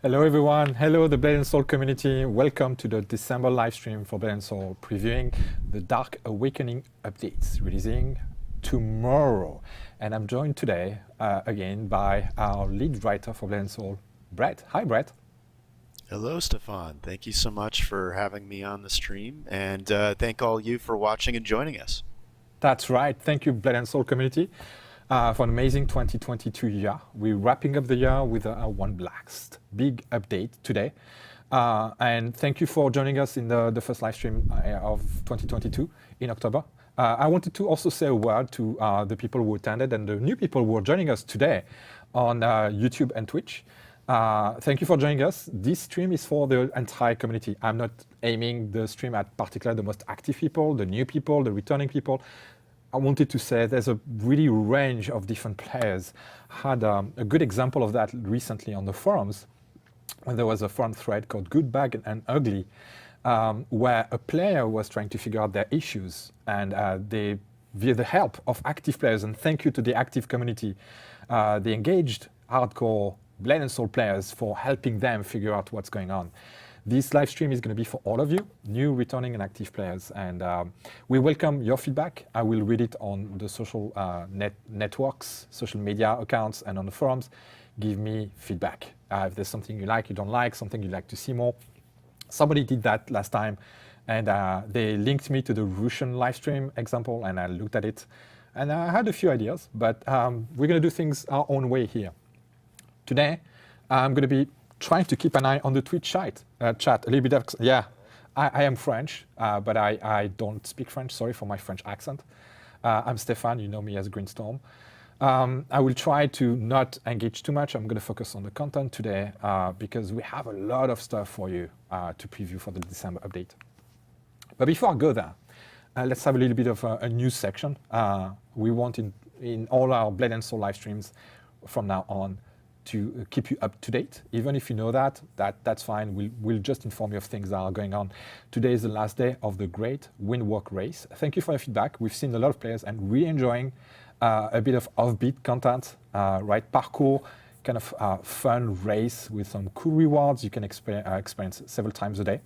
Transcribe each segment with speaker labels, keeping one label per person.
Speaker 1: Hello everyone, hello the Blade and Soul community. Welcome to the December live stream for Blade and Soul, previewing the Dark Awakening updates releasing tomorrow. And I'm joined today again by our lead writer for Blade and Soul, Brett. Hi Brett.
Speaker 2: Hello, Stefan. Thank you so much for having me on the stream, and thank all you for watching and joining us.
Speaker 1: That's right. Thank you, Blade and Soul community, for an amazing 2022 year. We're wrapping up the year with a one blast big update today. And thank you for joining us in the first live stream of 2022 in October. I wanted to also say a word to the people who attended and the new people who are joining us today on YouTube and Twitch. Thank you for joining us. This stream is for the entire community. I'm not aiming the stream at particularly the most active people, the new people, the returning people. I wanted to say there's a really range of different players. Had a good example of that recently on the forums when there was a forum thread called Good, Bad and Ugly, where a player was trying to figure out their issues, and they, via the help of active players, and thank you to the active community, they engaged hardcore Blade and Soul players for helping them figure out what's going on. This live stream is going to be for all of you, new, returning, and active players. And we welcome your feedback. I will read it on the social networks, social media accounts, and on the forums. Give me feedback. If there's something you like, you don't like, something you'd like to see more. Somebody did that last time, and they linked me to the Russian live stream example, and I looked at it. And I had a few ideas, but we're going to do things our own way here. Today, I'm going to be trying to keep an eye on the Twitch chat a little bit of, yeah, I am French, but I don't speak French, sorry for my French accent. I'm Stefan, you know me as Greenstorm. I will try to not engage too much. I'm going to focus on the content today because we have a lot of stuff for you to preview for the December update. But before I go there, let's have a little bit of a news section. We want in all our Blade and Soul live streams from now on to keep you up to date. Even if you know that's fine. We'll just inform you of things that are going on. Today is the last day of the great Windwalk race. Thank you for your feedback. We've seen a lot of players and really enjoying a bit of offbeat content, right? Parkour, kind of fun race with some cool rewards you can experience several times a day.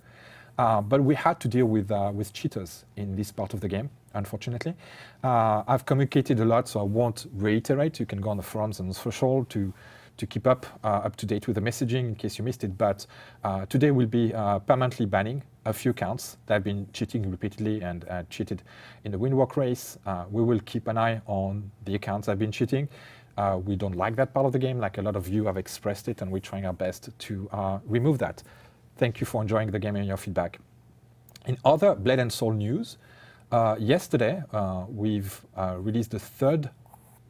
Speaker 1: But we had to deal with cheaters in this part of the game, unfortunately. I've communicated a lot, so I won't reiterate. You can go on the forums and social to keep up to date with the messaging in case you missed it. But today we'll be permanently banning a few accounts that have been cheating repeatedly and cheated in the Windwalk race. We will keep an eye on the accounts that have been cheating. We don't like that part of the game, like a lot of you have expressed it, and we're trying our best to remove that. Thank you for enjoying the game and your feedback. In other Blade and Soul news, yesterday we've released the third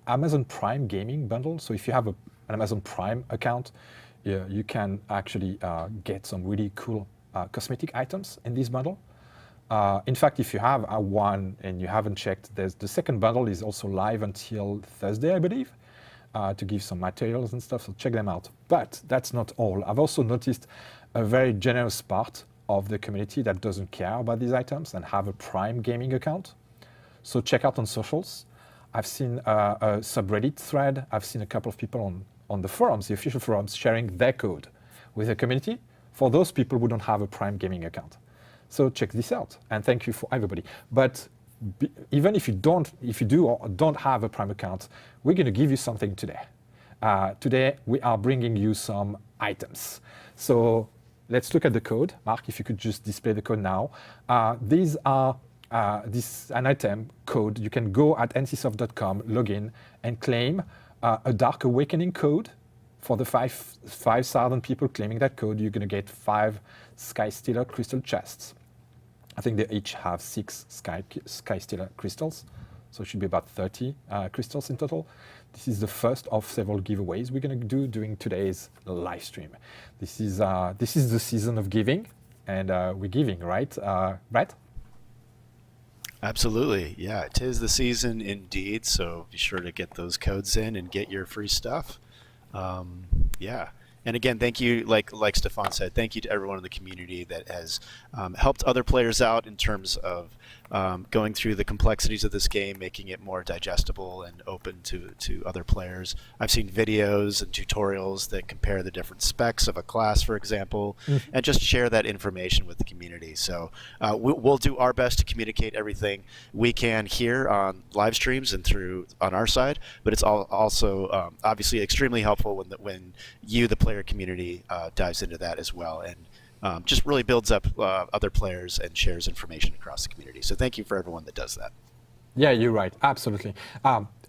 Speaker 1: Amazon Prime gaming bundle. So if you have an Amazon Prime account, you can actually get some really cool cosmetic items in this bundle. In fact, if you have one and you haven't checked, the second bundle is also live until Thursday, I believe, to give some materials and stuff, so check them out. But that's not all. I've also noticed a very generous part of the community that doesn't care about these items and have a Prime gaming account. So check out on socials. I've seen a subreddit thread. I've seen a couple of people on the forums, the official forums, sharing their code with the community for those people who don't have a Prime gaming account. So check this out, and thank you for everybody. But even if you do or don't have a Prime account, we're going to give you something today. Today we are bringing you some items. So let's look at the code. Mark, if you could just display the code now. These are an item code. You can go at ncsoft.com, log in, and claim a Dark Awakening code. For the 5,000 people claiming that code, you're going to get 5 Sky Stealer crystal chests. I think they each have 6 Sky Stealer crystals, so it should be about 30 crystals in total. This is the first of several giveaways we're going to do during today's live stream. This is the season of giving, and we're giving, right, Brett?
Speaker 2: Absolutely. Yeah, it is the season indeed, so be sure to get those codes in and get your free stuff. Yeah. And again, thank you, like Stefan said, thank you to everyone in the community that has helped other players out in terms of going through the complexities of this game, making it more digestible and open to other players. I've seen videos and tutorials that compare the different specs of a class, for example, and just share that information with the community. So we'll do our best to communicate everything we can here on live streams and on our side, but it's also obviously extremely helpful when you, the player community, dives into that as well, and just really builds up other players and shares information across the community. So thank you for everyone that does that.
Speaker 1: Yeah, you're right. Absolutely.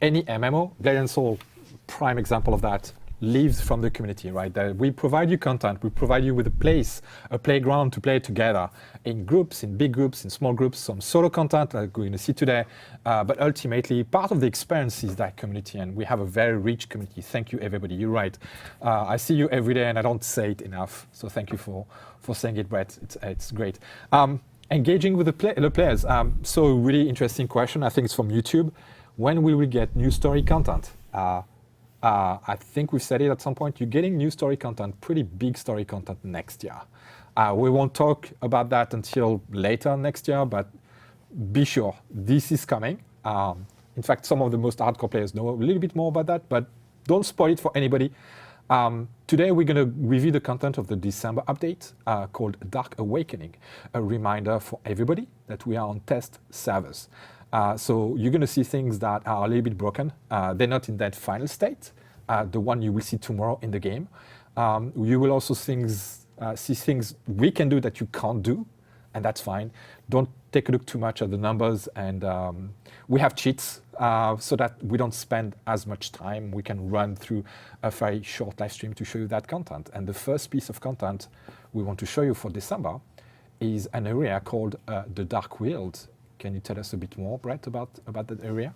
Speaker 1: Any MMO, Blade and Soul, prime example of that, lives from the community, right? That we provide you content, we provide you with a place, a playground to play together in groups, in big groups, in small groups, some solo content like we're going to see today. But ultimately, part of the experience is that community, and we have a very rich community. Thank you, everybody. You're right. I see you every day, and I don't say it enough. So thank you for saying it, Brett. It's great. Engaging with the players. So really interesting question. I think it's from YouTube. When will we get new story content? I think we've said it at some point. You're getting new story content, pretty big story content next year. We won't talk about that until later next year, but be sure this is coming. In fact, some of the most hardcore players know a little bit more about that, but don't spoil it for anybody. Today, we're going to review the content of the December update called Dark Awakening, a reminder for everybody that we are on test servers. So you're going to see things that are a little bit broken. They're not in that final state, the one you will see tomorrow in the game. You will also see things we can do that you can't do, and that's fine. Don't take a look too much at the numbers, and we have cheats so that we don't spend as much time. We can run through a very short live stream to show you that content. And the first piece of content we want to show you for December is an area called the Dark Wield. Can you tell us a bit more, Brett, about that area?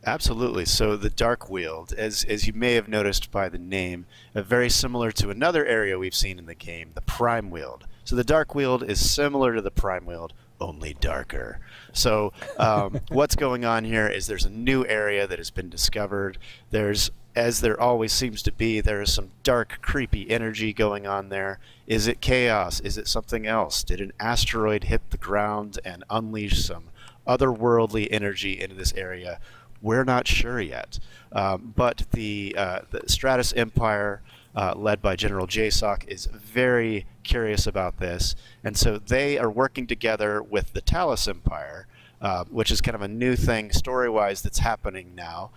Speaker 2: Absolutely. So the Dark Wield, as you may have noticed by the name, very similar to another area we've seen in the game, the Prime Wield. So the Dark Wield is similar to the Prime Wield, only darker. So what's going on here is there's a new area that has been discovered. As there always seems to be, there is some dark, creepy energy going on there. Is it chaos? Is it something else? Did an asteroid hit the ground and unleash some otherworldly energy into this area? We're not sure yet. But the Stratus Empire, led by General JSOC, is very curious about this. And so they are working together with the Talos Empire, which is kind of a new thing story-wise that's happening now.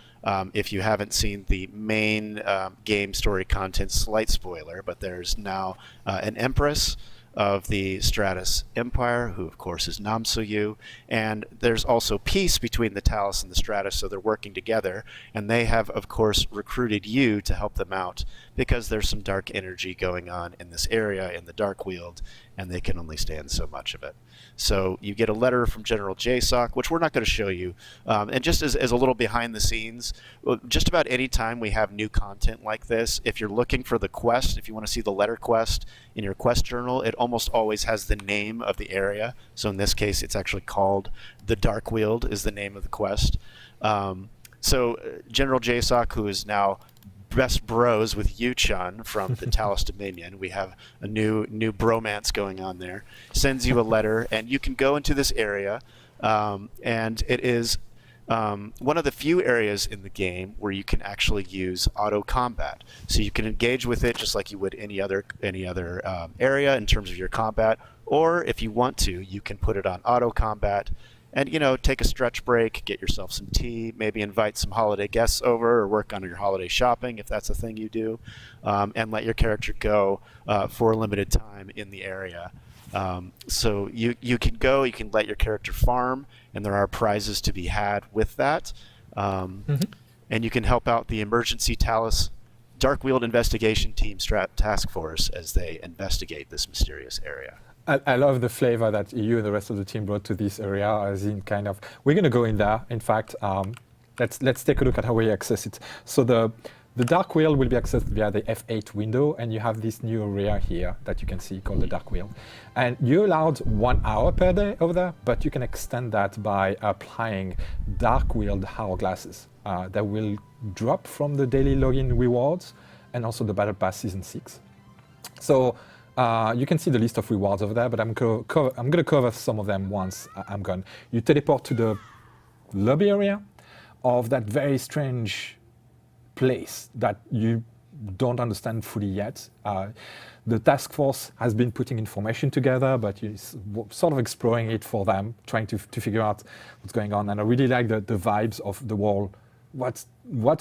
Speaker 2: If you haven't seen the main game story content, slight spoiler, but there's now an Empress of the Stratus Empire, who of course is Namsoyu, and there's also peace between the Talos and the Stratus, so they're working together, and they have of course recruited you to help them out because there's some dark energy going on in this area in the Dark Wield, and they can only stand so much of it. So you get a letter from General JSOC, which we're not going to show you. And just as a little behind the scenes, just about any time we have new content like this, if you're looking for the quest, if you want to see the letter quest in your quest journal, it almost always has the name of the area. So in this case, it's actually called the Dark Wield is the name of the quest. So General JSOC, who is now best bros with Yu-Chun from the Talos Dominion, we have a new bromance going on there, sends you a letter, and you can go into this area, and it is one of the few areas in the game where you can actually use auto combat. So you can engage with it just like you would any other area in terms of your combat, or if you want to, you can put it on auto combat and, take a stretch break, get yourself some tea, maybe invite some holiday guests over or work on your holiday shopping if that's a thing you do, and let your character go for a limited time in the area. So you can go, you can let your character farm, and there are prizes to be had with that. And you can help out the Emergency Talos Dark Wield Investigation Team Task Force as they investigate this mysterious area.
Speaker 1: I love the flavor that you and the rest of the team brought to this area, as in we're going to go in there. In fact, let's take a look at how we access it. So the Dark Wield will be accessed via the F8 window, and you have this new area here that you can see called the Dark Wield. And you're allowed 1 hour per day over there, but you can extend that by applying Dark Wield hourglasses that will drop from the daily login rewards and also the Battle Pass Season 6. So you can see the list of rewards over there, but I'm going to cover some of them once I'm gone. You teleport to the lobby area of that very strange place that you don't understand fully yet. The task force has been putting information together, but you're sort of exploring it for them, trying to figure out what's going on. And I really like the vibes of the world. What's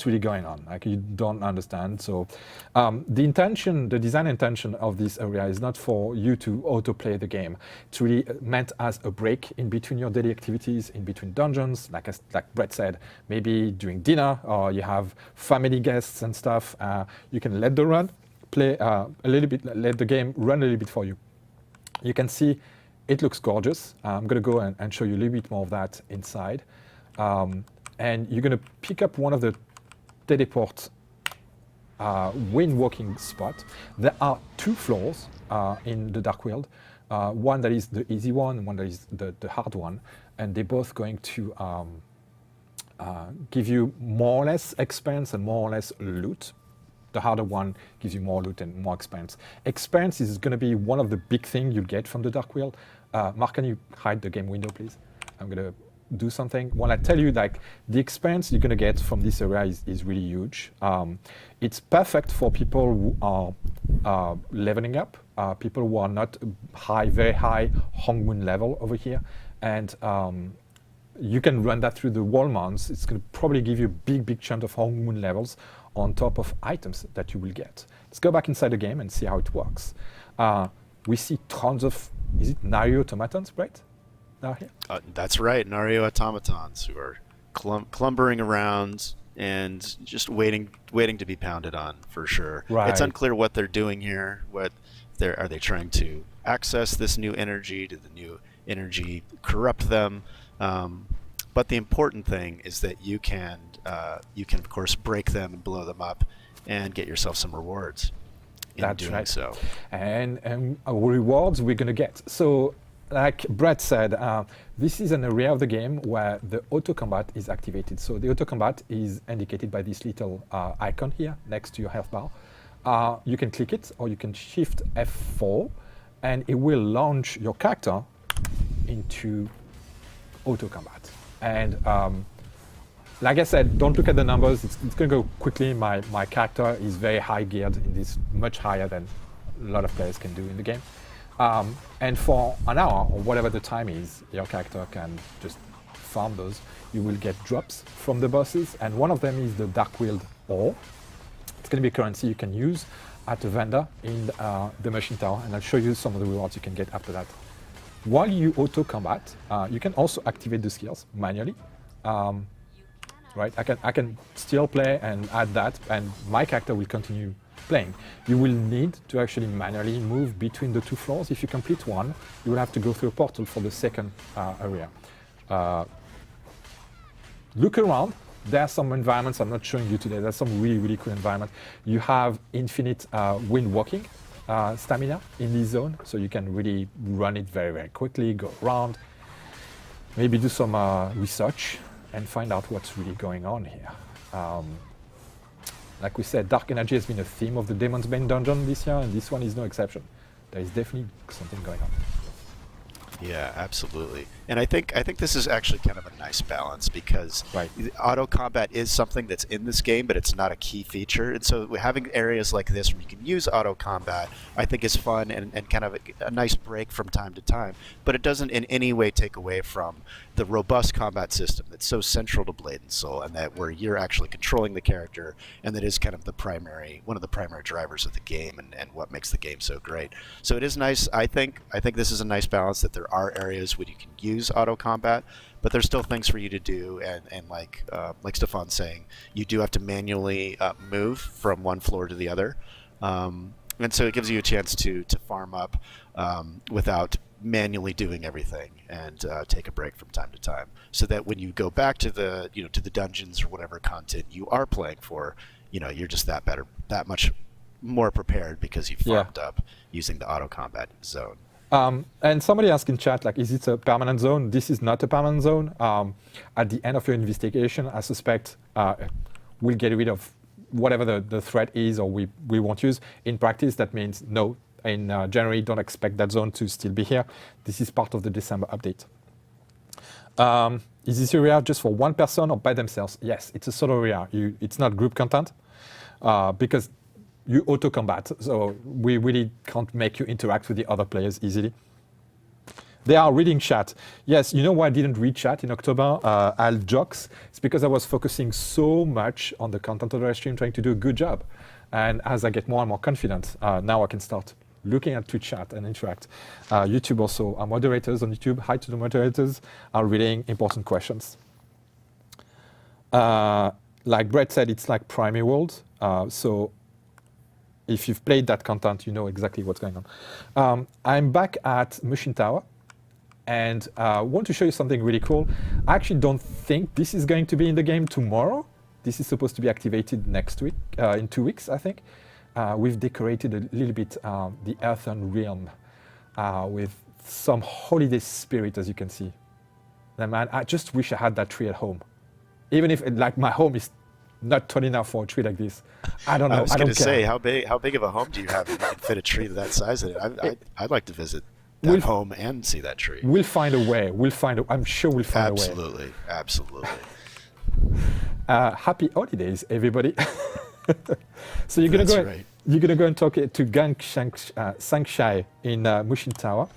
Speaker 1: really going on? Like, you don't understand. So the design intention of this area is not for you to autoplay the game. It's really meant as a break in between your daily activities, in between dungeons. Like Brett said, maybe during dinner, or you have family guests and stuff. You can let the game run a little bit for you. You can see it looks gorgeous. I'm going to go and show you a little bit more of that inside. And you're going to pick up one of the teleport wind walking spot. There are 2 floors in the Dark Wield. One that is the easy one, and one that is the hard one. And they're both going to give you more or less experience and more or less loot. The harder one gives you more loot and more experience. Experience is going to be one of the big things you'll get from the Dark Wield. Mark, can you hide the game window, please? I'm going to do something. When I tell you, like, the experience you're going to get from this area is really huge. It's perfect for people who are leveling up, people who are not very high Hongmoon level over here. And you can run that through the wall mounts. It's going to probably give you a big chunk of Hongmoon levels on top of items that you will get. Let's go back inside the game and see how it works. We see tons of, is it Nario automatons, Brett? Here?
Speaker 2: That's right, Nario automatons who are clumbering around and just waiting to be pounded on, for sure.
Speaker 1: Right.
Speaker 2: It's unclear what they're doing here. Are they trying to access this new energy? Did the new energy corrupt them? But the important thing is that you can of course break them and blow them up and get yourself some rewards in
Speaker 1: That's
Speaker 2: doing
Speaker 1: right.
Speaker 2: so.
Speaker 1: And rewards we're going to get. So, like Brett said, this is an area of the game where the auto combat is activated. So the auto combat is indicated by this little icon here next to your health bar. You can click it, or you can shift F4, and it will launch your character into auto combat. And like I said, don't look at the numbers. It's going to go quickly. My character is very high geared in this, much higher than a lot of players can do in the game. And for an hour, or whatever the time is, your character can just farm those. You will get drops from the bosses, and one of them is the Dark Wield ore. It's going to be a currency you can use at a vendor in the machine tower, and I'll show you some of the rewards you can get after that. While you auto combat, you can also activate the skills manually. Right? I can still play and add that, and my character will continue playing. You will need to actually manually move between the 2 floors. If you complete one, you will have to go through a portal for the second area. Look around. There are some environments I'm not showing you today. There's some really cool environments. You have infinite wind walking stamina in this zone, so you can really run it very quickly, go around, maybe do some research and find out what's really going on here. Like we said, dark energy has been a theme of the Demon's Bane dungeon this year, and this one is no exception. There is definitely something going on.
Speaker 2: Yeah, absolutely. And I think this is actually kind of a nice balance, because
Speaker 1: Right.
Speaker 2: auto combat is something that's in this game, but it's not a key feature. And so having areas like this where you can use auto combat, I think is fun and kind of a nice break from time to time. But it doesn't in any way take away from the robust combat system that's so central to Blade and Soul, and that where you're actually controlling the character, and that is kind of one of the primary drivers of the game, and what makes the game so great. So it is nice. I think this is a nice balance, that there are areas where you can use auto combat, but there's still things for you to do, and like Stefan's saying, you do have to manually move from one floor to the other, and so it gives you a chance to farm up without manually doing everything, and take a break from time to time, so that when you go back to the to the dungeons or whatever content you are playing for, you're just that much more prepared, because you've farmed up using the auto combat zone.
Speaker 1: And somebody asked in chat, like, is it a permanent zone? This is not a permanent zone. At the end of your investigation, I suspect we'll get rid of whatever the threat is or we won't use. In practice, that means no. In January, don't expect that zone to still be here. This is part of the December update. Is this area just for one person or by themselves? Yes, it's a solo area. It's not group content because you auto-combat. So we really can't make you interact with the other players easily. They are reading chat. Yes, you know why I didn't read chat in October? Al jokes. It's because I was focusing so much on the content of the stream, trying to do a good job. And as I get more and more confident, now I can start looking at Twitch chat and interact. YouTube also, our moderators on YouTube, hi to the moderators, are reading important questions. Like Brett said, it's like Primary World. So if you've played that content, you know exactly what's going on. I'm back at Machine Tower and want to show you something really cool. I actually don't think this is going to be in the game tomorrow. This is supposed to be activated next week, in 2 weeks, I think. We've decorated a little bit the Earthen Realm with some holiday spirit, as you can see. And man, I just wish I had that tree at home. Even if like my home is not tall enough for a tree like this. I don't know.
Speaker 2: I was
Speaker 1: going
Speaker 2: to say, how big of a home do you have that you can fit a tree that size in it? I'd like to visit that home and see that tree.
Speaker 1: We'll find a way. I'm sure we'll find a way.
Speaker 2: Absolutely, absolutely.
Speaker 1: Happy holidays, everybody. So you're gonna go and talk to Gang Sangshai in Mushin Tower,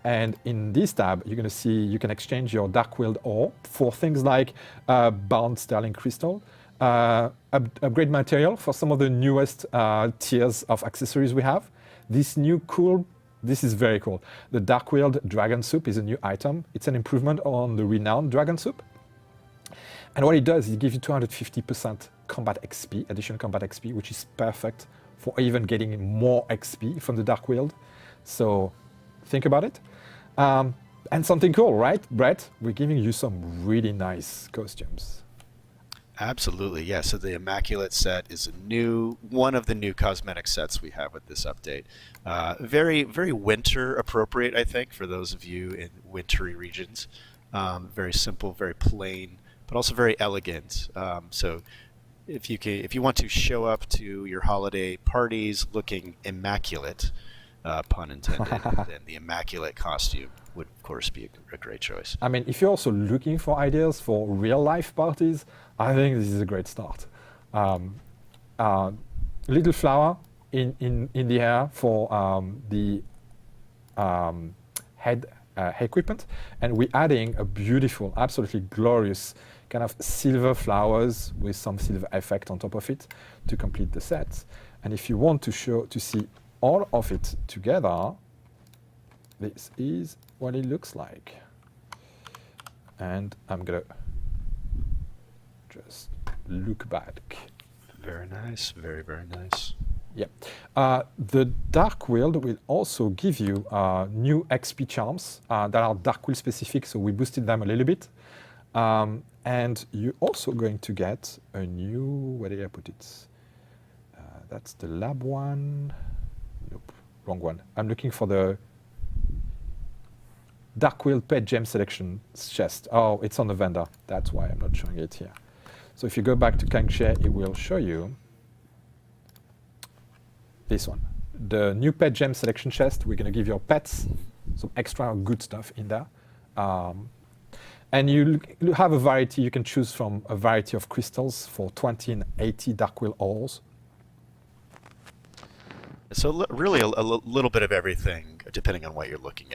Speaker 1: and in this tab you're gonna see you can exchange your Dark Wield ore for things like bound sterling crystal, upgrade material for some of the newest tiers of accessories we have. This is very cool. The Dark Wield Dragon Soup is a new item. It's an improvement on the renowned Dragon Soup. And what it does is it gives you 250% combat XP, additional combat XP, which is perfect for even getting more XP from the Dark Wield. So think about it. And something cool, right, Brett? We're giving you some really nice costumes.
Speaker 2: Absolutely, yeah. So the Immaculate set is one of the new cosmetic sets we have with this update. Very, very winter appropriate, I think, for those of you in wintry regions. Very simple, very plain, but also very elegant. So if you want to show up to your holiday parties looking immaculate, pun intended, then the Immaculate costume would, of course, be a great choice.
Speaker 1: I mean, if you're also looking for ideas for real-life parties, I think this is a great start. Little flower in the air for the head equipment, and we're adding a beautiful, absolutely glorious kind of silver flowers with some silver effect on top of it to complete the set. And if you want to see all of it together, this is what it looks like. And I'm gonna just look back.
Speaker 2: Very nice, very, very nice.
Speaker 1: Yeah. The Dark Wield will also give you new XP charms that are Dark Wield specific, so we boosted them a little bit. And you're also going to get a new, where did I put it? That's the lab one. Nope, wrong one. I'm looking for the Dark Wield Pet Gem Selection chest. Oh, it's on the vendor. That's why I'm not showing it here. So if you go back to Kangxie, it will show you this one. The new Pet Gem Selection chest. We're going to give your pets some extra good stuff in there. And you have a variety. You can choose from a variety of crystals for 20 and 80 Dark Wield ores.
Speaker 2: So really a little bit of everything, depending on what you're looking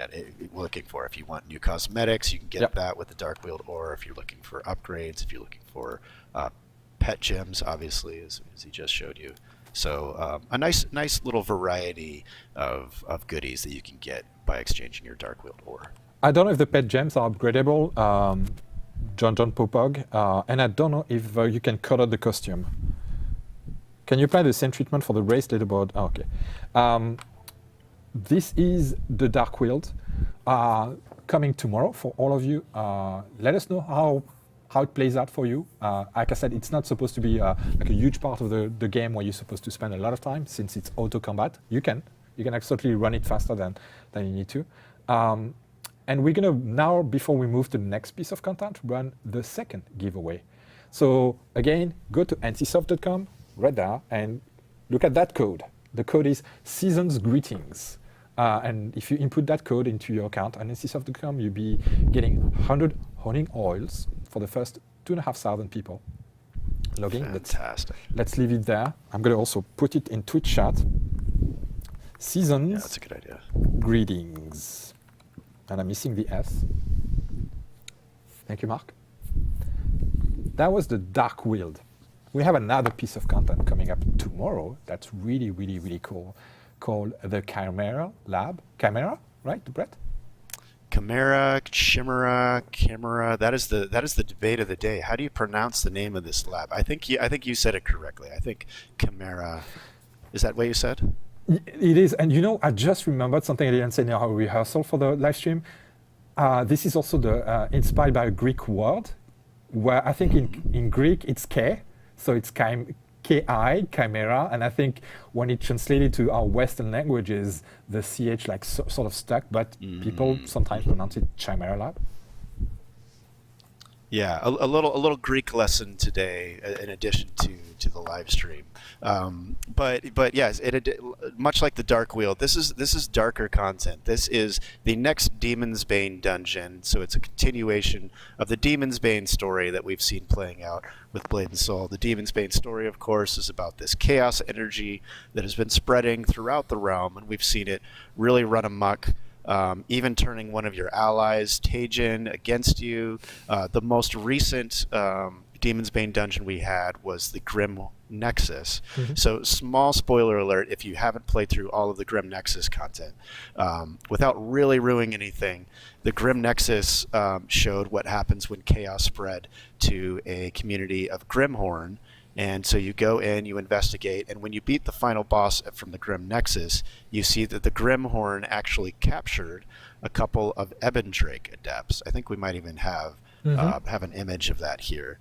Speaker 2: for. If you want new cosmetics, you can get that with the Dark Wield, or if you're looking for upgrades, if you're looking for pet gems, obviously, as he just showed you. So a nice little variety of goodies that you can get by exchanging your Dark Wield ore.
Speaker 1: I don't know if the pet gems are upgradable, John Popog, and I don't know if you can color the costume. Can you apply the same treatment for the raised leaderboard? Oh, okay. This is the Dark Wield coming tomorrow for all of you. Let us know how it plays out for you. Like I said, it's not supposed to be like a huge part of the game where you're supposed to spend a lot of time, since it's auto combat. You can absolutely run it faster than you need to. And we're gonna now, before we move to the next piece of content, run the second giveaway. So again, go to ntsoft.com, right there, and look at that code. The code is Seasons Greetings. And if you input that code into your account on ncsoft.com, you'll be getting 100 honing oils for the first 2,500 people logging.
Speaker 2: Fantastic.
Speaker 1: Let's leave it there. I'm going to also put it in Twitch chat. Seasons.
Speaker 2: Yeah, that's a good idea.
Speaker 1: Greetings. And I'm missing the S. Thank you, Mark. That was the Dark Wield. We have another piece of content coming up tomorrow that's really, really, really cool, called the Chimera Lab. Chimera, right, Brett?
Speaker 2: Chimera, Chimera. That is the debate of the day. How do you pronounce the name of this lab? I think you said it correctly. I think Chimera. Is that what you said?
Speaker 1: It is, and I just remembered something I didn't say in our rehearsal for the live stream. This is also inspired by a Greek word, where I think in Greek it's K, so it's Ki, chimera, and I think when it translated to our Western languages, the CH sort of stuck, but people sometimes pronounce it Chimera Lab.
Speaker 2: Yeah, a little Greek lesson today in addition to the live stream. But yes, much like the Dark Wheel, this is darker content. This is the next Demon's Bane dungeon, so it's a continuation of the Demon's Bane story that we've seen playing out with Blade and Soul. The Demon's Bane story, of course, is about this chaos energy that has been spreading throughout the realm, and we've seen it really run amok. Even turning one of your allies, Tajin, against you. The most recent Demon's Bane dungeon we had was the Grim Nexus. Mm-hmm. So small spoiler alert if you haven't played through all of the Grim Nexus content. Without really ruining anything, the Grim Nexus showed what happens when chaos spread to a community of Grimhorn. And so you go in, you investigate, and when you beat the final boss from the Grim Nexus, you see that the Grimhorn actually captured a couple of Ebondrake adepts. I think we might even have an image of that here.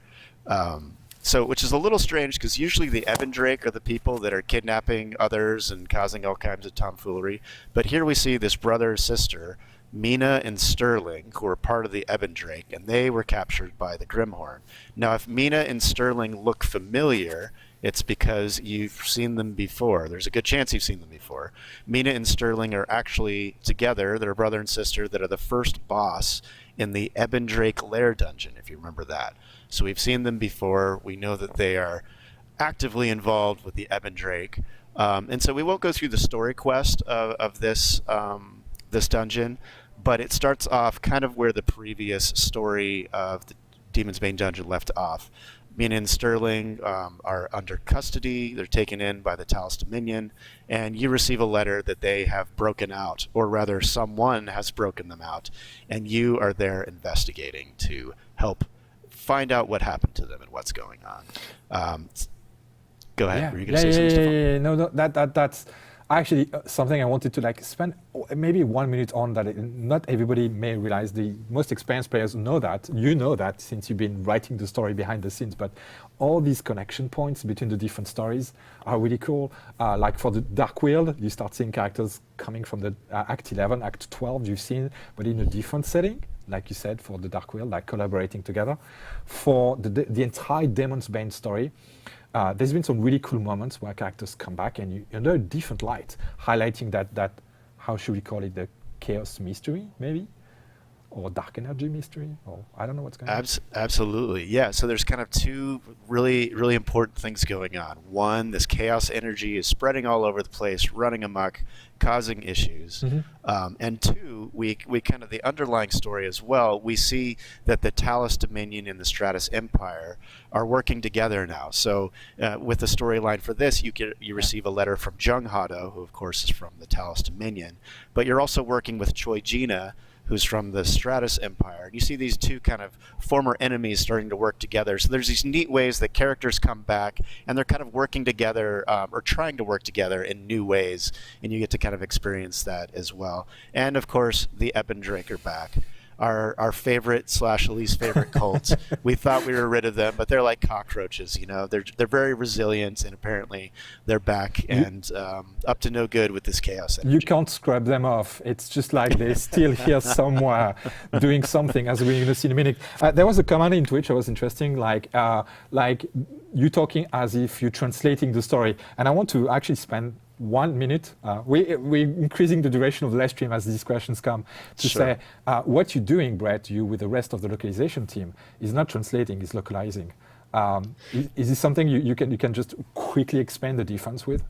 Speaker 2: Which is a little strange because usually the Ebondrake are the people that are kidnapping others and causing all kinds of tomfoolery. But here we see this brother or sister, Mina and Sterling, who were part of the Ebondrake, and they were captured by the Grimhorn. Now, if Mina and Sterling look familiar, it's because you've seen them before. There's a good chance you've seen them before. Mina and Sterling are actually together. They're brother and sister that are the first boss in the Ebondrake Lair dungeon, if you remember that. So we've seen them before. We know that they are actively involved with the Ebondrake. And so we won't go through the story quest of this dungeon, but it starts off kind of where the previous story of the Demon's Bane dungeon left off. Mina and Sterling are under custody. They're taken in by the Talos Dominion, and you receive a letter that they have broken out, or rather someone has broken them out, and you are there investigating to help find out what happened to them and what's going on. Go ahead. Were you going to say something, Stefan?
Speaker 1: No, that's actually something I wanted to spend maybe 1 minute on, that not everybody may realize. The most experienced players know that. You know that since you've been writing the story behind the scenes, but all these connection points between the different stories are really cool. Like for the Dark Wield, you start seeing characters coming from the Act 11, Act 12 you've seen, but in a different setting. Like you said, for the Dark Wield, like collaborating together. For the entire Demon's Bane story, there's been some really cool moments where characters come back and under a different light, highlighting that how should we call it, the chaos mystery, maybe? Or dark energy mystery, or I don't know what's going on.
Speaker 2: Absolutely, yeah. So there's kind of two really, really important things going on. One, this chaos energy is spreading all over the place, running amok, causing issues. And two, we kind of the underlying story as well. We see that the Talos Dominion and the Stratus Empire are working together now. So with the storyline for this, you receive a letter from Jung Hado, who of course is from the Talos Dominion, but you're also working with Choi Jina, who's from the Stratus Empire. And you see these two kind of former enemies starting to work together. So there's these neat ways that characters come back and they're kind of working together or trying to work together in new ways. And you get to kind of experience that as well. And of course, the Ebondrake are back. our favorite / least favorite cults. We thought we were rid of them, but they're like cockroaches. You know, they're very resilient, and apparently they're back and up to no good with this chaos energy.
Speaker 1: You can't scrub them off. It's just like they're still here somewhere doing something, as we're going to see in a minute. There was a comment in Twitch that was interesting, like you talking as if you're translating the story. And I want to actually spend 1 minute. We're increasing the duration of the live stream as these questions come to say what you're doing, Brett, you with the rest of the localization team is not translating, it's localizing. Is this something you can just quickly explain the difference with?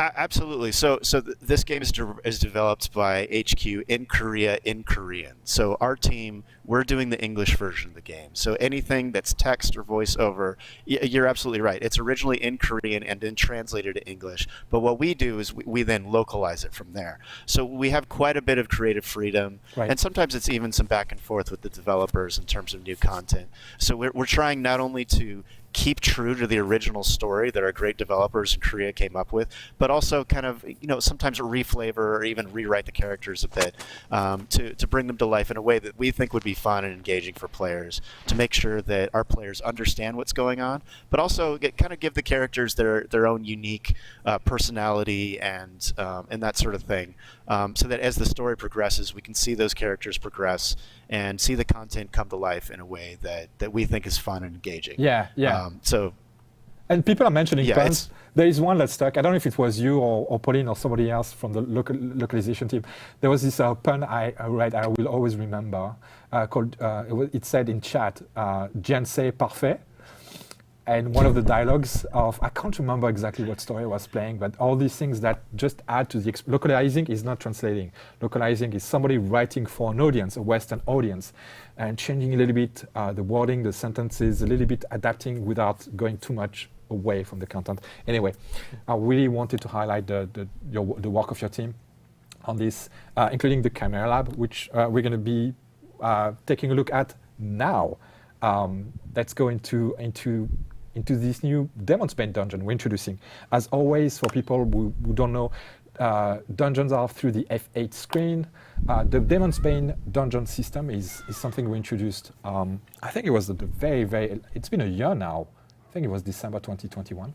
Speaker 2: Absolutely. So this game is developed by HQ in Korea in Korean. So our team, we're doing the English version of the game. So anything that's text or voiceover, you're absolutely right. It's originally in Korean and then translated to English. But what we do is we then localize it from there. So we have quite a bit of creative freedom.
Speaker 1: Right.
Speaker 2: And sometimes it's even some back and forth with the developers in terms of new content. So we're trying not only to keep true to the original story that our great developers in Korea came up with, but also kind of, sometimes reflavor or even rewrite the characters a bit to bring them to life in a way that we think would be fun and engaging for players, to make sure that our players understand what's going on, but also kind of give the characters their own unique personality and that sort of thing, so that as the story progresses, we can see those characters progress and see the content come to life in a way that we think is fun and engaging.
Speaker 1: Yeah. And people are mentioning puns. There is one that stuck. I don't know if it was you or Pauline or somebody else from the localization team. There was this pun I read, I will always remember, called, it said in chat, Jen say parfait. And one of the dialogues of, I can't remember exactly what story I was playing, but all these things that just add to the, localizing is not translating. Localizing is somebody writing for an audience, a Western audience, and changing a little bit the wording, the sentences, a little bit adapting without going too much away from the content. Anyway, I really wanted to highlight the work of your team on this, including the Chimera Lab, which we're going to be taking a look at now. Let's go into this new Demon Spain dungeon we're introducing. As always, for people who don't know, dungeons are through the F8 screen. The Demon Spain dungeon system is something we introduced, I think it was it's been a year now. I think it was December 2021.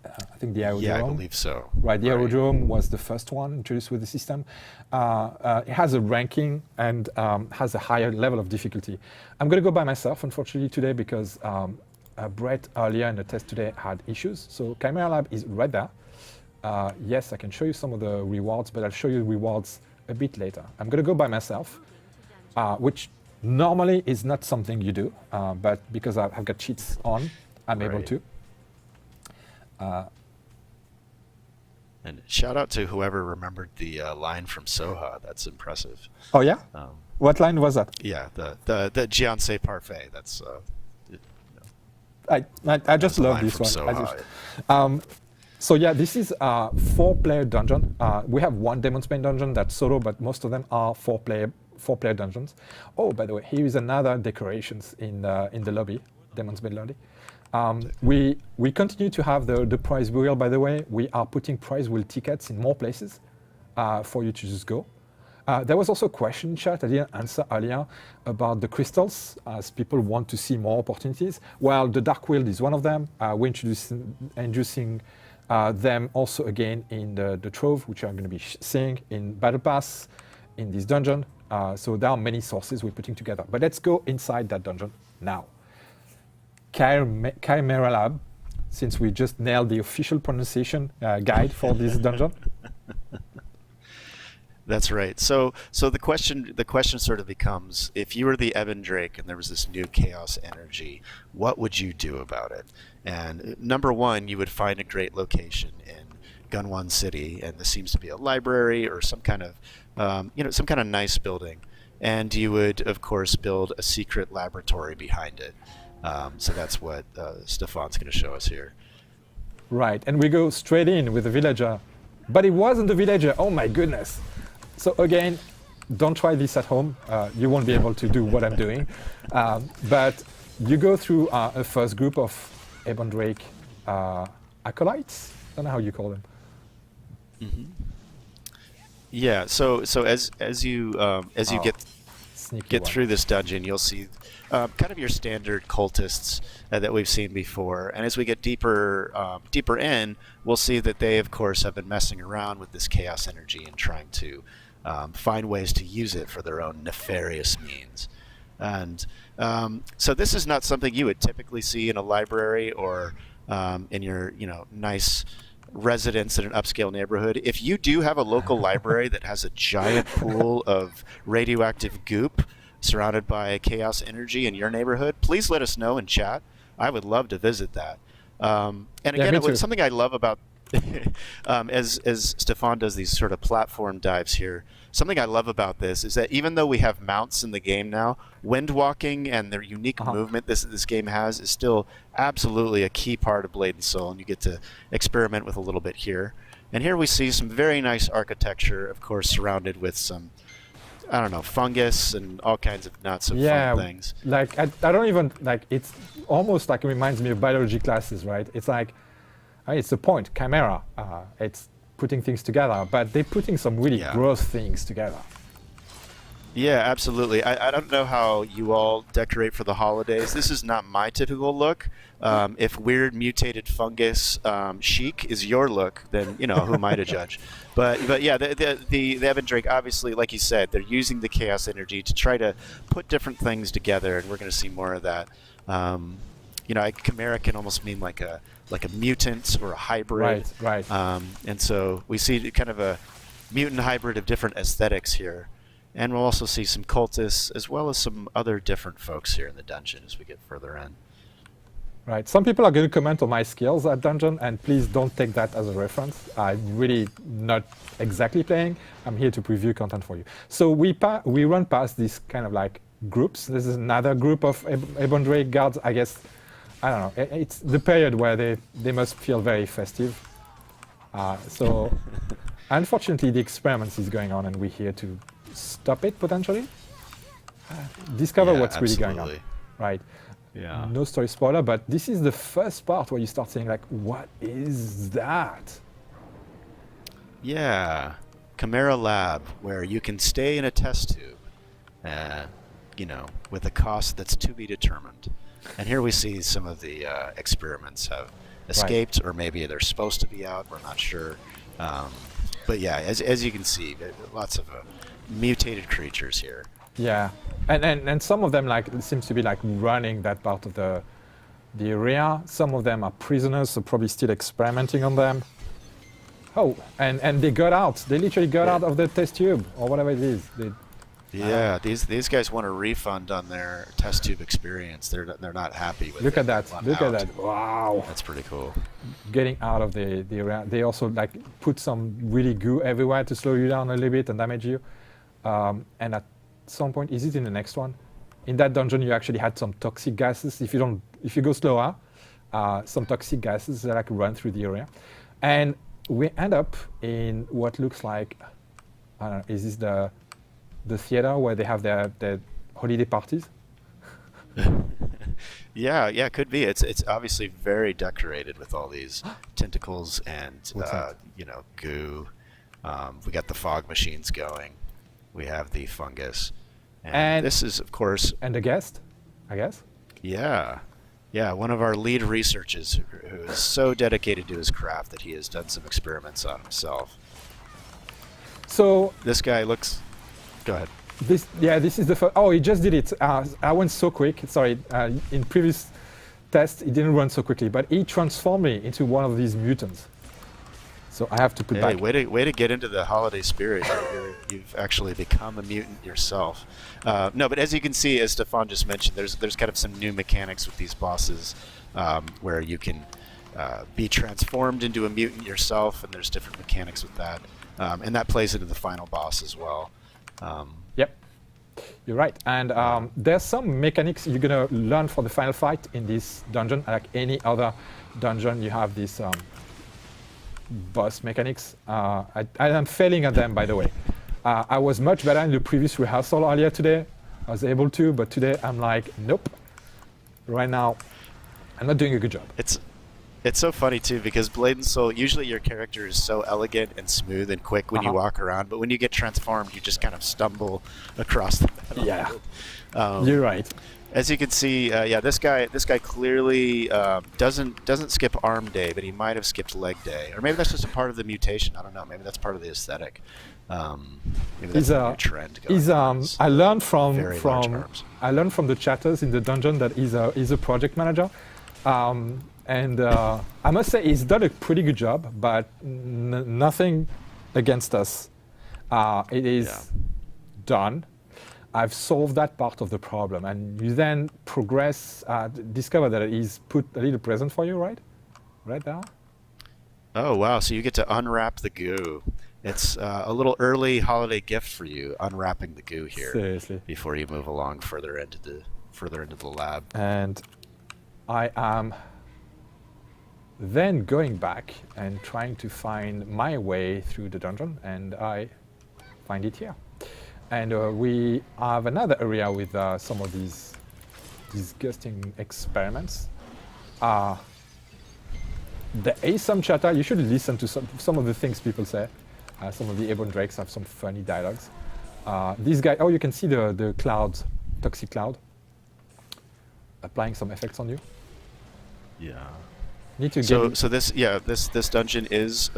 Speaker 1: I think the Aerodrome.
Speaker 2: Yeah, I believe so.
Speaker 1: Right, the Aerodrome was the first one introduced with the system. It has a ranking and has a higher level of difficulty. I'm going to go by myself, unfortunately, today because Brett earlier in the test today had issues. So Chimera Lab is right there. Yes, I can show you some of the rewards, but I'll show you the rewards a bit later. I'm going to go by myself, which normally is not something you do, but because I've got cheats on, I'm able to.
Speaker 2: And shout out to whoever remembered the line from Soha. That's impressive.
Speaker 1: Oh yeah? What line was that?
Speaker 2: Yeah, the Gianse Parfait. That's.
Speaker 1: I just love this one. So yeah, this is a 4-player dungeon. We have one Demon Spain dungeon that's solo, but most of them are 4-player dungeons. Oh, by the way, here is another decorations in the lobby, Demon Spain lobby. We continue to have the prize wheel, by the way. We are putting prize wheel tickets in more places for you to just go. There was also a question in chat I didn't answer earlier about the crystals, as people want to see more opportunities. Well, the Dark Wield is one of them. We're introducing them also again in the Trove, which I'm going to be seeing in Battle Pass, in this dungeon. So there are many sources we're putting together. But let's go inside that dungeon now. Chimera Lab, since we just nailed the official pronunciation guide for this dungeon.
Speaker 2: That's right. So the question sort of becomes, if you were the Evan Drake and there was this new chaos energy, what would you do about it? And number one, you would find a great location in Gunwon City, and this seems to be a library or some kind of some kind of nice building, and you would of course build a secret laboratory behind it. So that's what Stefan's going to show us here.
Speaker 1: Right, and we go straight in with the villager, but it wasn't the villager. Oh my goodness! So again, don't try this at home. You won't be able to do what I'm doing. But you go through a first group of Ebon Drake acolytes. I don't know how you call them.
Speaker 2: Mm-hmm. Yeah. So as you get
Speaker 1: sneaky
Speaker 2: get
Speaker 1: one.
Speaker 2: through this dungeon, you'll see kind of your standard cultists that we've seen before. And as we get deeper in, we'll see that they, of course, have been messing around with this chaos energy and trying to find ways to use it for their own nefarious means. And so this is not something you would typically see in a library or in your nice residence in an upscale neighborhood. If you do have a local library that has a giant pool of radioactive goop surrounded by chaos energy in your neighborhood, please let us know in chat. I would love to visit that. And again, something I love about as Stefan does these sort of platform dives here, something I love about this is that even though we have mounts in the game now, wind walking and the unique movement this game has is still absolutely a key part of Blade and Soul, and you get to experiment with a little bit here. And here we see some very nice architecture, of course, surrounded with some, I don't know, fungus and all kinds of not so fun things.
Speaker 1: Like I don't even like. It's almost like it reminds me of biology classes, right? It's like, it's the point, Chimera. It's putting things together, but they're putting some really gross things together.
Speaker 2: Yeah, absolutely. I don't know how you all decorate for the holidays. This is not my typical look. If weird mutated fungus chic is your look, then who am I to judge? But yeah, the Evan Drake, obviously, like you said, they're using the chaos energy to try to put different things together, and we're going to see more of that. Chimera can almost mean like a mutant or a hybrid.
Speaker 1: Right.
Speaker 2: And so we see kind of a mutant hybrid of different aesthetics here. And we'll also see some cultists as well as some other different folks here in the dungeon as we get further in.
Speaker 1: Right. Some people are going to comment on my skills at dungeon, and please don't take that as a reference. I'm really not exactly playing. I'm here to preview content for you. So we run past these kind of like groups. This is another group of Ebon Drake guards, I guess. I don't know. It's the period where they must feel very festive. So unfortunately, the experiment is going on, and we're here to stop it potentially. Discover what's really going on. Right.
Speaker 3: Yeah.
Speaker 1: No story spoiler, but this is the first part where you start saying like, what is that?
Speaker 2: Yeah. Chimera Lab, where you can stay in a test tube, with a cost that's to be determined. And here we see some of the experiments have escaped, or maybe they're supposed to be out. We're not sure. But yeah, as you can see, lots of mutated creatures here.
Speaker 1: Yeah, and some of them seems to be like running that part of the area. Some of them are prisoners, so probably still experimenting on them. Oh, and they got out. They literally got out of the test tube or whatever it is.
Speaker 2: These guys want a refund on their test tube experience. They're not happy with it.
Speaker 1: Look at that! Look at that! Wow,
Speaker 2: that's pretty cool. Getting
Speaker 1: out of the area. They also put some really goo everywhere to slow you down a little bit and damage you. And at some point, is it in the next one? In that dungeon, you actually had some toxic gases. If you go slower, some toxic gases that run through the area, and we end up in what looks like, I don't know, is this the theater where they have their holiday parties?
Speaker 2: Yeah, could be. It's obviously very decorated with all these tentacles and goo. We got the fog machines going. We have the fungus, and this is, of course,
Speaker 1: and the guest, I guess.
Speaker 2: Yeah, one of our lead researchers who is so dedicated to his craft that he has done some experiments on himself.
Speaker 1: So
Speaker 2: this guy looks. Go ahead.
Speaker 1: This is the first. Oh, he just did it. I went so quick. Sorry. In previous tests, it didn't run so quickly, but he transformed me into one of these mutants. So I have to put back.
Speaker 2: Way to get into the holiday spirit. You've actually become a mutant yourself. No, but as you can see, as Stefan just mentioned, there's kind of some new mechanics with these bosses, where you can be transformed into a mutant yourself, and there's different mechanics with that, and that plays into the final boss as well.
Speaker 1: Yep, you're right. And there's some mechanics you're gonna learn for the final fight in this dungeon. Like any other dungeon, you have this boss mechanics. I am failing at them, by the way. I was much better in the previous rehearsal earlier today. I was able to, but today I'm like, nope. Right now, I'm not doing a good job.
Speaker 2: It's so funny too because Blade and Soul, usually your character is so elegant and smooth and quick when you walk around, but when you get transformed, you just kind of stumble across the battlefield.
Speaker 1: Yeah, you're right.
Speaker 2: As you can see, yeah, this guy clearly doesn't skip arm day, but he might have skipped leg day, or maybe that's just a part of the mutation. I don't know. Maybe that's part of the aesthetic. Maybe that's a new trend going on.
Speaker 1: I learned from
Speaker 2: Very large arms.
Speaker 1: I learned from the chatters in the dungeon that he's a project manager, and I must say he's done a pretty good job, but nothing against us. It is done. I've solved that part of the problem, and you then progress, discover that he's put a little present for you, right? Right there.
Speaker 2: Oh wow! So you get to unwrap the goo. It's a little early holiday gift for you, unwrapping the goo here.
Speaker 1: Seriously.
Speaker 2: Before you move along further into the lab.
Speaker 1: And I am then going back and trying to find my way through the dungeon, and I find it here. And we have another area with some of these disgusting experiments. There is some chatter. You should listen to some of the things people say. Some of the Ebon Drakes have some funny dialogues. This guy, you can see the clouds, toxic cloud, applying some effects on you.
Speaker 2: Yeah.
Speaker 1: Need to
Speaker 2: so this dungeon is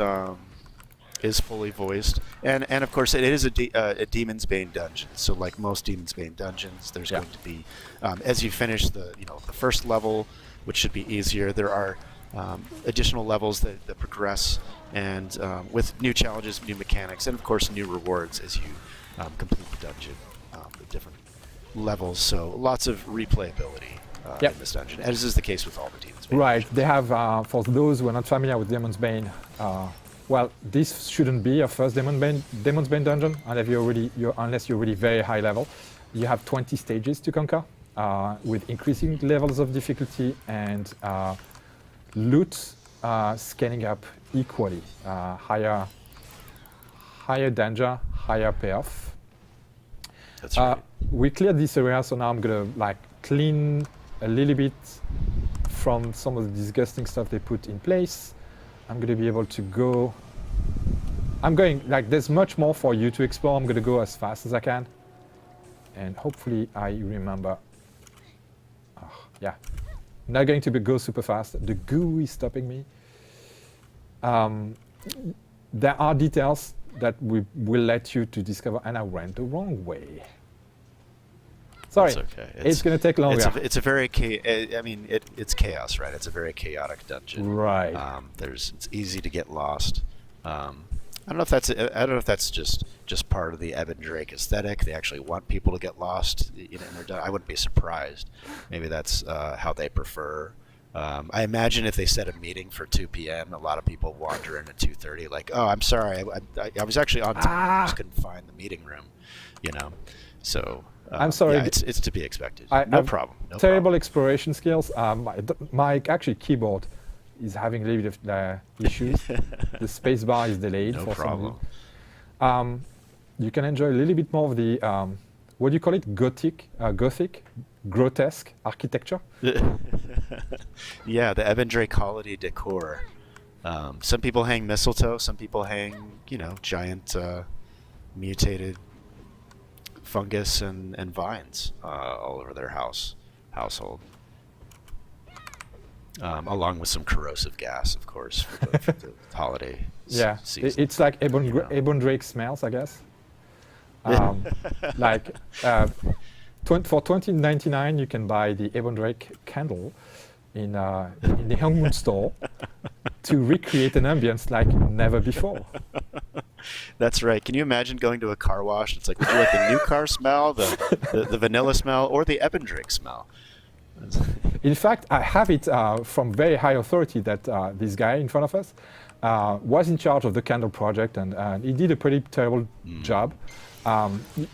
Speaker 2: fully voiced, and of course it is a Demon's Bane dungeon. So like most Demon's Bane dungeons, there's going to be as you finish the first level, which should be easier. There are additional levels that progress, and with new challenges, new mechanics, and of course new rewards as you complete the dungeon, the different levels. So lots of replayability in this dungeon, as is the case with all the Demon's Bane.
Speaker 1: Right. They have, for those who are not familiar with Demon's Bane, well, this shouldn't be your first Demon's Bane dungeon, unless you're already very high level. You have 20 stages to conquer, with increasing levels of difficulty and loot scaling up equally. Higher danger, higher payoff.
Speaker 2: That's right.
Speaker 1: We cleared this area, so now I'm gonna clean a little bit from some of the disgusting stuff they put in place. I'm gonna be able to go. There's much more for you to explore. I'm gonna go as fast as I can, and hopefully I remember. Yeah, not going to go super fast. The goo is stopping me. There are details that we will let you to discover, and I went the wrong way. Sorry,
Speaker 2: That's okay.
Speaker 1: It's going to take longer.
Speaker 2: It's a very it's chaos, right? It's a very chaotic dungeon.
Speaker 1: Right.
Speaker 2: It's easy to get lost. I don't know if that's just part of the Ebon Drake aesthetic. They actually want people to get lost. I wouldn't be surprised. Maybe that's how they prefer. I imagine if they set a meeting for 2 p.m., a lot of people wander in at 2:30. Like, oh, I'm sorry, I was actually on time. I just couldn't find the meeting room. So.
Speaker 1: I'm sorry.
Speaker 2: Yeah, it's to be expected. No problem.
Speaker 1: Terrible exploration skills. My actually keyboard is having a little bit of issues. The space bar is delayed for
Speaker 2: problem.
Speaker 1: some reason. You can enjoy a little bit more of the what do you call it? Gothic, grotesque architecture.
Speaker 2: Yeah, the Ebon Drake holiday decor. Some people hang mistletoe. Some people hang, giant mutated fungus and vines all over their household, along with some corrosive gas, of course, for the holiday season.
Speaker 1: It's like Ebon Drake smells, I guess. For $20.99 you can buy the Ebon Drake candle in the Hongmoon store to recreate an ambience like never before.
Speaker 2: That's right. Can you imagine going to a car wash? It's like, would you like the new car smell, the vanilla smell, or the Ebon Drake smell?
Speaker 1: In fact, I have it from very high authority that this guy in front of us was in charge of the candle project, and he did a pretty terrible job.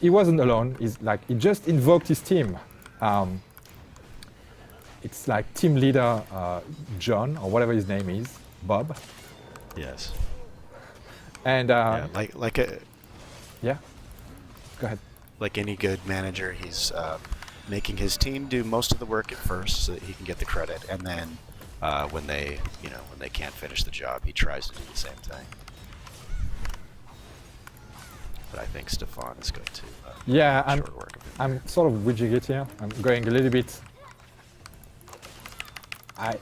Speaker 1: He wasn't alone. He just invoked his team. It's like team leader John, or whatever his name is, Bob.
Speaker 2: Yes.
Speaker 1: And
Speaker 2: yeah,
Speaker 1: go ahead.
Speaker 2: Like any good manager, he's making his team do most of the work at first so that he can get the credit, and then when they can't finish the job. He tries to do the same thing. But I think Stefan is going to short work of him.
Speaker 1: I'm sort of wedging it here. I'm going a little bit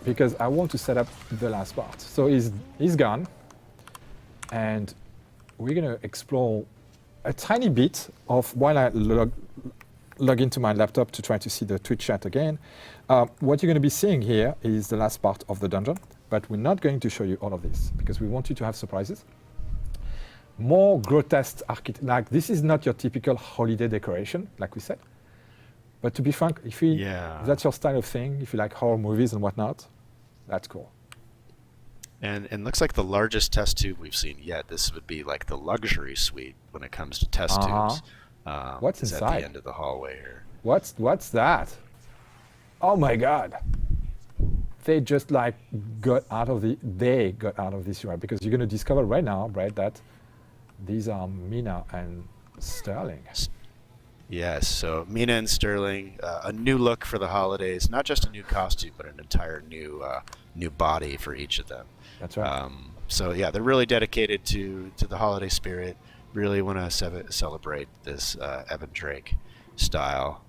Speaker 1: because I want to set up the last part. So he's gone, and we're gonna explore a tiny bit of while I log into my laptop to try to see the Twitch chat again. What you're gonna be seeing here is the last part of the dungeon, but we're not going to show you all of this because we want you to have surprises. More grotesque like this is not your typical holiday decoration, like we said. But to be frank, if that's your style of thing, if you like horror movies and whatnot, that's cool.
Speaker 2: And looks like the largest test tube we've seen yet. This would be like the luxury suite when it comes to test tubes.
Speaker 1: What's
Speaker 2: is
Speaker 1: inside?
Speaker 2: At the end of the hallway here.
Speaker 1: What's that? Oh my God! They just like got out of this UI because you're gonna discover right now, Brett, that these are Mina and Sterling.
Speaker 2: Yes, so Mina and Sterling, a new look for the holidays. Not just a new costume, but an entire new body for each of them.
Speaker 1: That's right.
Speaker 2: So yeah, they're really dedicated to the holiday spirit. Really want to celebrate this Evan Drake style,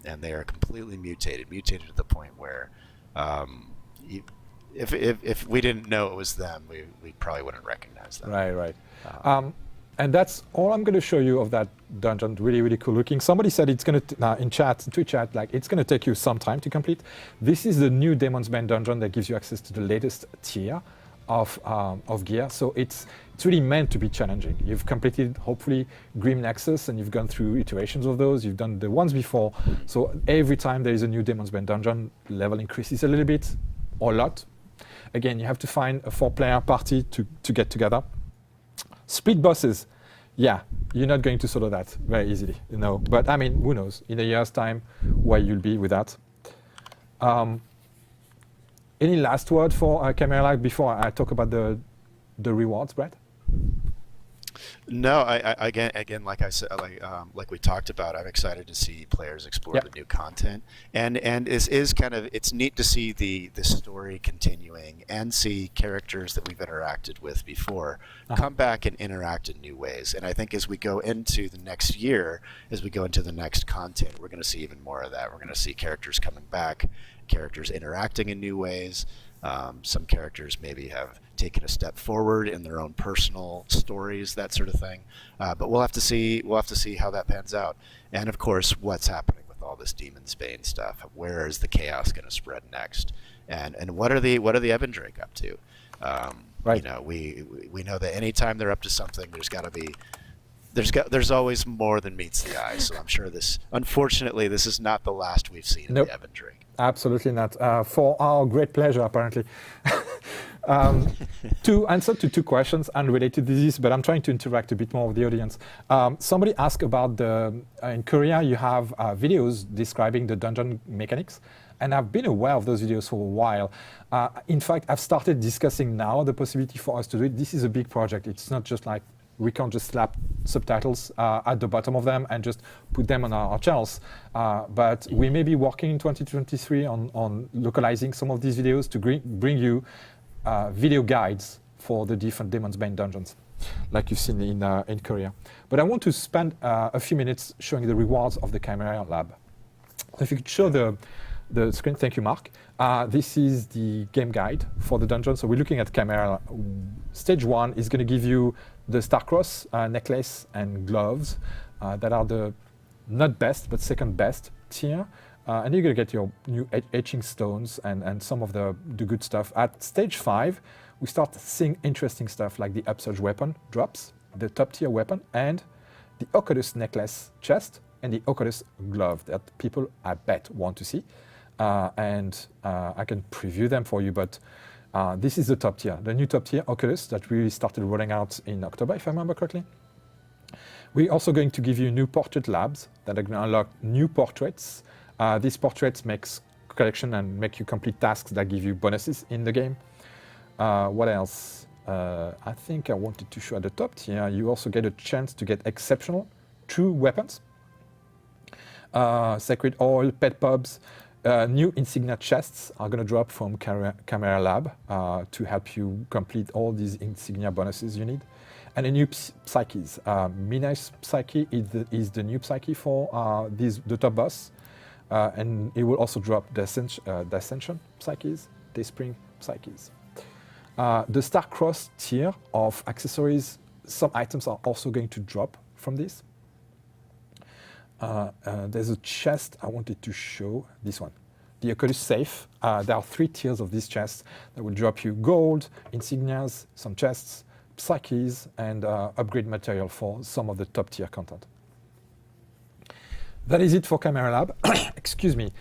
Speaker 2: and they are completely mutated to the point where if we didn't know it was them, we probably wouldn't recognize them.
Speaker 1: Right. And that's all I'm going to show you of that dungeon. Really, really cool looking. Somebody said it's going to in Twitch chat, like it's going to take you some time to complete. This is the new Demon's Bane dungeon that gives you access to the latest tier of gear. So it's really meant to be challenging. You've completed hopefully Grim Nexus, and you've gone through iterations of those. You've done the ones before. So every time there is a new Demon's Bane dungeon, level increases a little bit or a lot. Again, you have to find a 4-player party to get together. Split bosses, yeah, you're not going to solo that very easily, But I mean, who knows? In a year's time, where you'll be with that. Any last word for Chimera before I talk about the rewards, Brett?
Speaker 2: No, I again, like I said, like we talked about, I'm excited to see players explore the new content, and it's neat to see the story continuing and see characters that we've interacted with before come back and interact in new ways. And I think as we go into the next year, as we go into the next content, we're going to see even more of that. We're going to see characters coming back, characters interacting in new ways. Some characters maybe have taken a step forward in their own personal stories, that sort of thing. But we'll have to see how that pans out. And of course, what's happening with all this Demon's Bane stuff? Where is the chaos going to spread next? And what are the Evan Drake up to?
Speaker 1: Right.
Speaker 2: We know that anytime they're up to something, there's always more than meets the eye. So I'm sure unfortunately, this is not the last we've seen of the Evan Drake.
Speaker 1: Absolutely not. For our great pleasure, apparently. To answer to 2 questions unrelated to this, but I'm trying to interact a bit more with the audience. Somebody asked about in Korea, you have videos describing the dungeon mechanics, and I've been aware of those videos for a while. In fact, I've started discussing now the possibility for us to do it. This is a big project. It's not just like we can't just slap subtitles at the bottom of them and just put them on our channels. But we may be working in 2023 on localizing some of these videos to bring you video guides for the different Demon's Bane dungeons, like you've seen in Korea. But I want to spend a few minutes showing the rewards of the Chimera lab. So if you could show the screen, thank you, Mark. This is the game guide for the dungeon. So we're looking at Chimera. Stage 1 is going to give you the Starcross necklace and gloves that are the not best, but second best tier. And you're going to get your new etching stones and some of the good stuff. At stage 5, we start seeing interesting stuff like the Upsurge weapon drops, the top tier weapon, and the Oculus necklace chest, and the Oculus glove that people, I bet, want to see. And I can preview them for you, but this is the top tier, the new top tier Oculus that we started rolling out in October, if I remember correctly. We're also going to give you new portrait labs that are going to unlock new portraits. These portraits makes collection and make you complete tasks that give you bonuses in the game. What else? I think I wanted to show at the top tier, you also get a chance to get exceptional true weapons. Sacred oil, pet pubs. New insignia chests are going to drop from Chimera Lab to help you complete all these insignia bonuses you need. And a new psyches. Mina's psyche is the new psyche for the top boss. And it will also drop the Ascension psyches, Dayspring psyches. The Star-Crossed tier of accessories, some items are also going to drop from this. There's a chest I wanted to show, this one. The Oculus Safe. There are 3 tiers of these chests that will drop you gold, insignias, some chests, psyches, and upgrade material for some of the top tier content. That is it for Chimera Lab. Excuse me.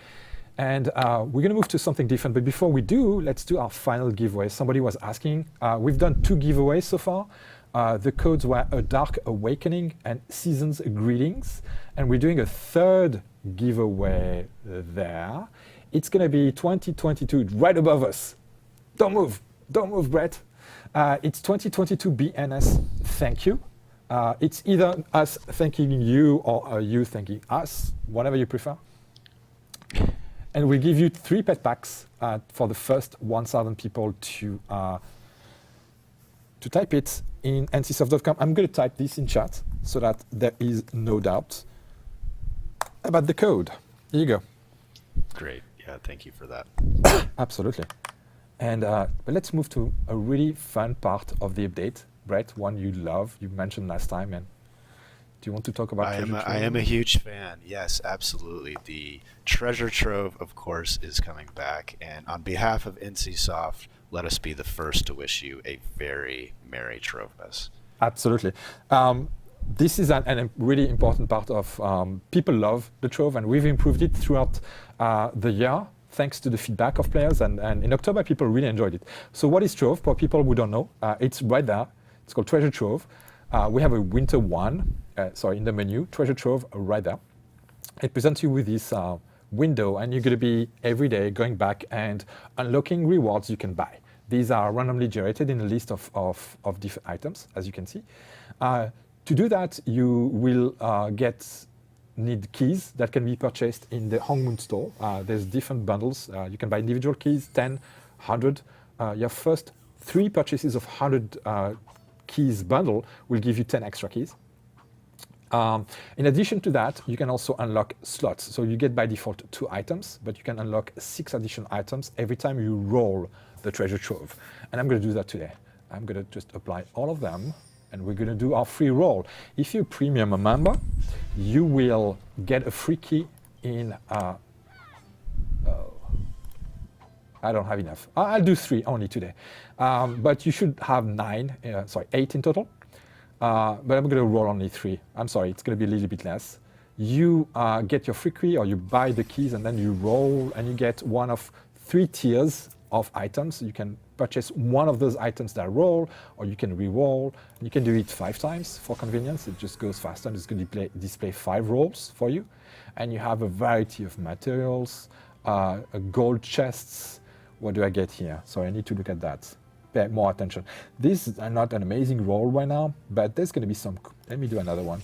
Speaker 1: And we're going to move to something different. But before we do, let's do our final giveaway. Somebody was asking. We've done 2 giveaways so far. The codes were A Dark Awakening and Season's Greetings. And we're doing a 3rd giveaway there. It's going to be 2022, right above us. Don't move, Brett. It's 2022 BNS Thank You. It's either us thanking you or you thanking us, whatever you prefer. And we'll give you 3 pet packs for the first 1,000 people to type it in ncsoft.com. I'm going to type this in chat so that there is no doubt about the code. Here you go.
Speaker 2: Great. Yeah, thank you for that.
Speaker 1: Absolutely. And but let's move to a really fun part of the update. Brett, one you love, you mentioned last time. And do you want to talk about
Speaker 2: I am a huge fan. Yes, absolutely. The Treasure Trove, of course, is coming back. And on behalf of NCSoft, let us be the first to wish you a very Merry Trovemas.
Speaker 1: Absolutely. This is a really important part of people love the Trove, and we've improved it throughout the year thanks to the feedback of players. And in October, people really enjoyed it. So what is Trove? For people who don't know, it's right there. It's called Treasure Trove. We have a winter one, in the menu, Treasure Trove right there. It presents you with this window, and you're going to be every day going back and unlocking rewards you can buy. These are randomly generated in a list of different items, as you can see. To do that, you will need keys that can be purchased in the Hongmoon store. There's different bundles. You can buy individual keys, 10, 100. Your first 3 purchases of 100 keys bundle will give you 10 extra keys. In addition to that, you can also unlock slots. So you get by default 2 items, but you can unlock 6 additional items every time you roll the Treasure Trove. And I'm going to do that today. I'm going to just apply all of them, and we're going to do our free roll. If you're a premium member, you will get a free key in... I don't have enough. I'll do 3 only today. But you should have 8 in total. But I'm going to roll only 3. I'm sorry, it's going to be a little bit less. You get your free key, or you buy the keys, and then you roll, and you get one of 3 tiers of items. You can purchase one of those items that roll, or you can re-roll. You can do it 5 times for convenience. It just goes faster, and it's going to display 5 rolls for you. And you have a variety of materials, gold chests. What do I get here? So I need to look at that. Pay more attention. This is not an amazing roll right now, but there's going to be some. Let me do another one.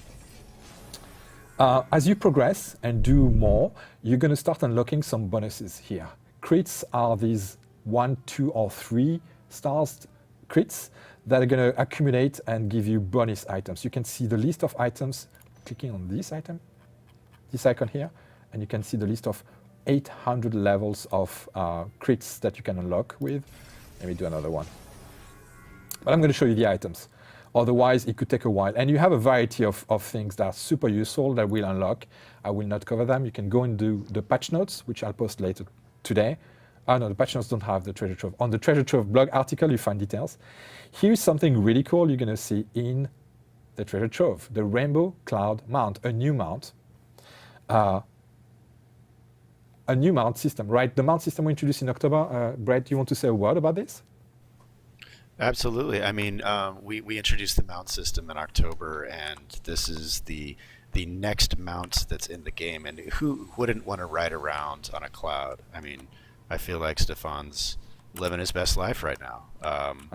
Speaker 1: As you progress and do more, you're going to start unlocking some bonuses here. Crits are these 1, 2, or 3 stars crits that are going to accumulate and give you bonus items. You can see the list of items, clicking on this item, this icon here, and you can see the list of 800 levels of crits that you can unlock with. Let me do another one. But I'm going to show you the items. Otherwise, it could take a while. And you have a variety of things that are super useful that will unlock. I will not cover them. You can go and do the patch notes, which I'll post later today. No, the patch notes don't have the Treasure Trove. On the Treasure Trove blog article, you find details. Here's something really cool you're going to see in the Treasure Trove, the Rainbow Cloud Mount, a new mount. A new mount system, right? The mount system we introduced in October. Brett, do you want to say a word about this?
Speaker 2: Absolutely. I mean, we introduced the mount system in October, and this is the next mount that's in the game. And who wouldn't want to ride around on a cloud? I mean, I feel like Stefan's living his best life right now.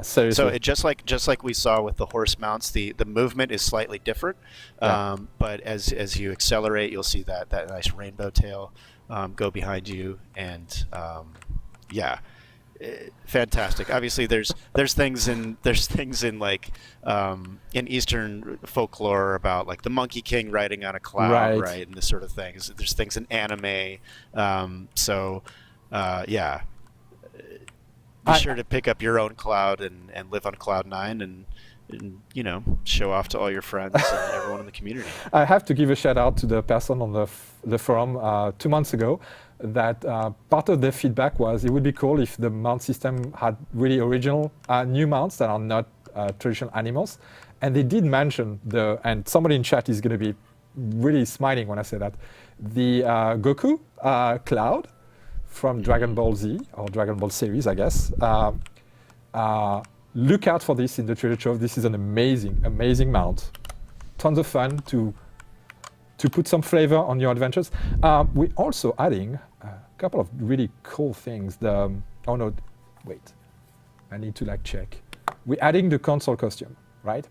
Speaker 1: Seriously.
Speaker 2: So it just like we saw with the horse mounts, the movement is slightly different. But as you accelerate, you'll see that nice rainbow tail go behind you, and fantastic. Obviously, there's things in like in Eastern folklore about like the Monkey King riding on a cloud, right, and this sort of things. There's things in anime. Be sure to pick up your own cloud and live on cloud 9 and show off to all your friends and everyone in the community.
Speaker 1: I have to give a shout out to the person on the forum 2 months ago that part of their feedback was it would be cool if the mount system had really original new mounts that are not traditional animals. And they did mention and somebody in chat is going to be really smiling when I say that, the Goku cloud from Dragon Ball Z or Dragon Ball series, I guess. Look out for this in the treasure trove. This is an amazing mount. Tons of fun to put some flavor on your adventures. We're also adding a couple of really cool things. Oh no, wait. I need to check. We're adding the console costume, right?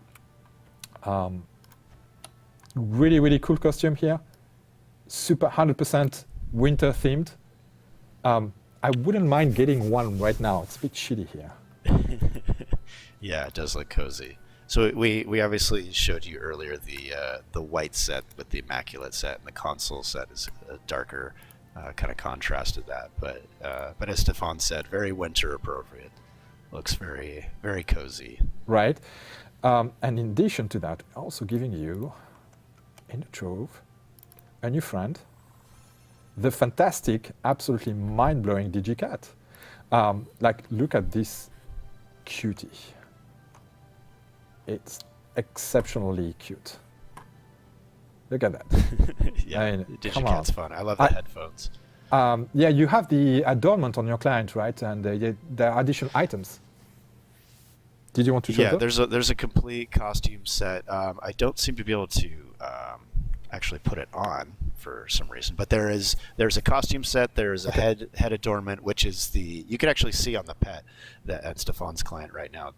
Speaker 1: Really cool costume here. Super 100% winter themed. I wouldn't mind getting one right now. It's a bit shitty here.
Speaker 2: Yeah, it does look cozy. So we obviously showed you earlier the white set with the immaculate set, and the console set is a darker kind of contrast to that. But as Stefan said, very winter appropriate. Looks very cozy.
Speaker 1: Right, and in addition to that, also giving you in the trove a new friend. The fantastic, absolutely mind-blowing DigiCat. Look at this cutie. It's exceptionally cute. Look at that.
Speaker 2: Yeah, DigiCat's fun. I love the headphones.
Speaker 1: You have the adornment on your client, right? And the additional items. Did you want to show them?
Speaker 2: Yeah, there's a complete costume set. I don't seem to be able to actually put it on for some reason, but there's a costume set. There's a head adornment, which is you can actually see on the pet at Stefan's client right now.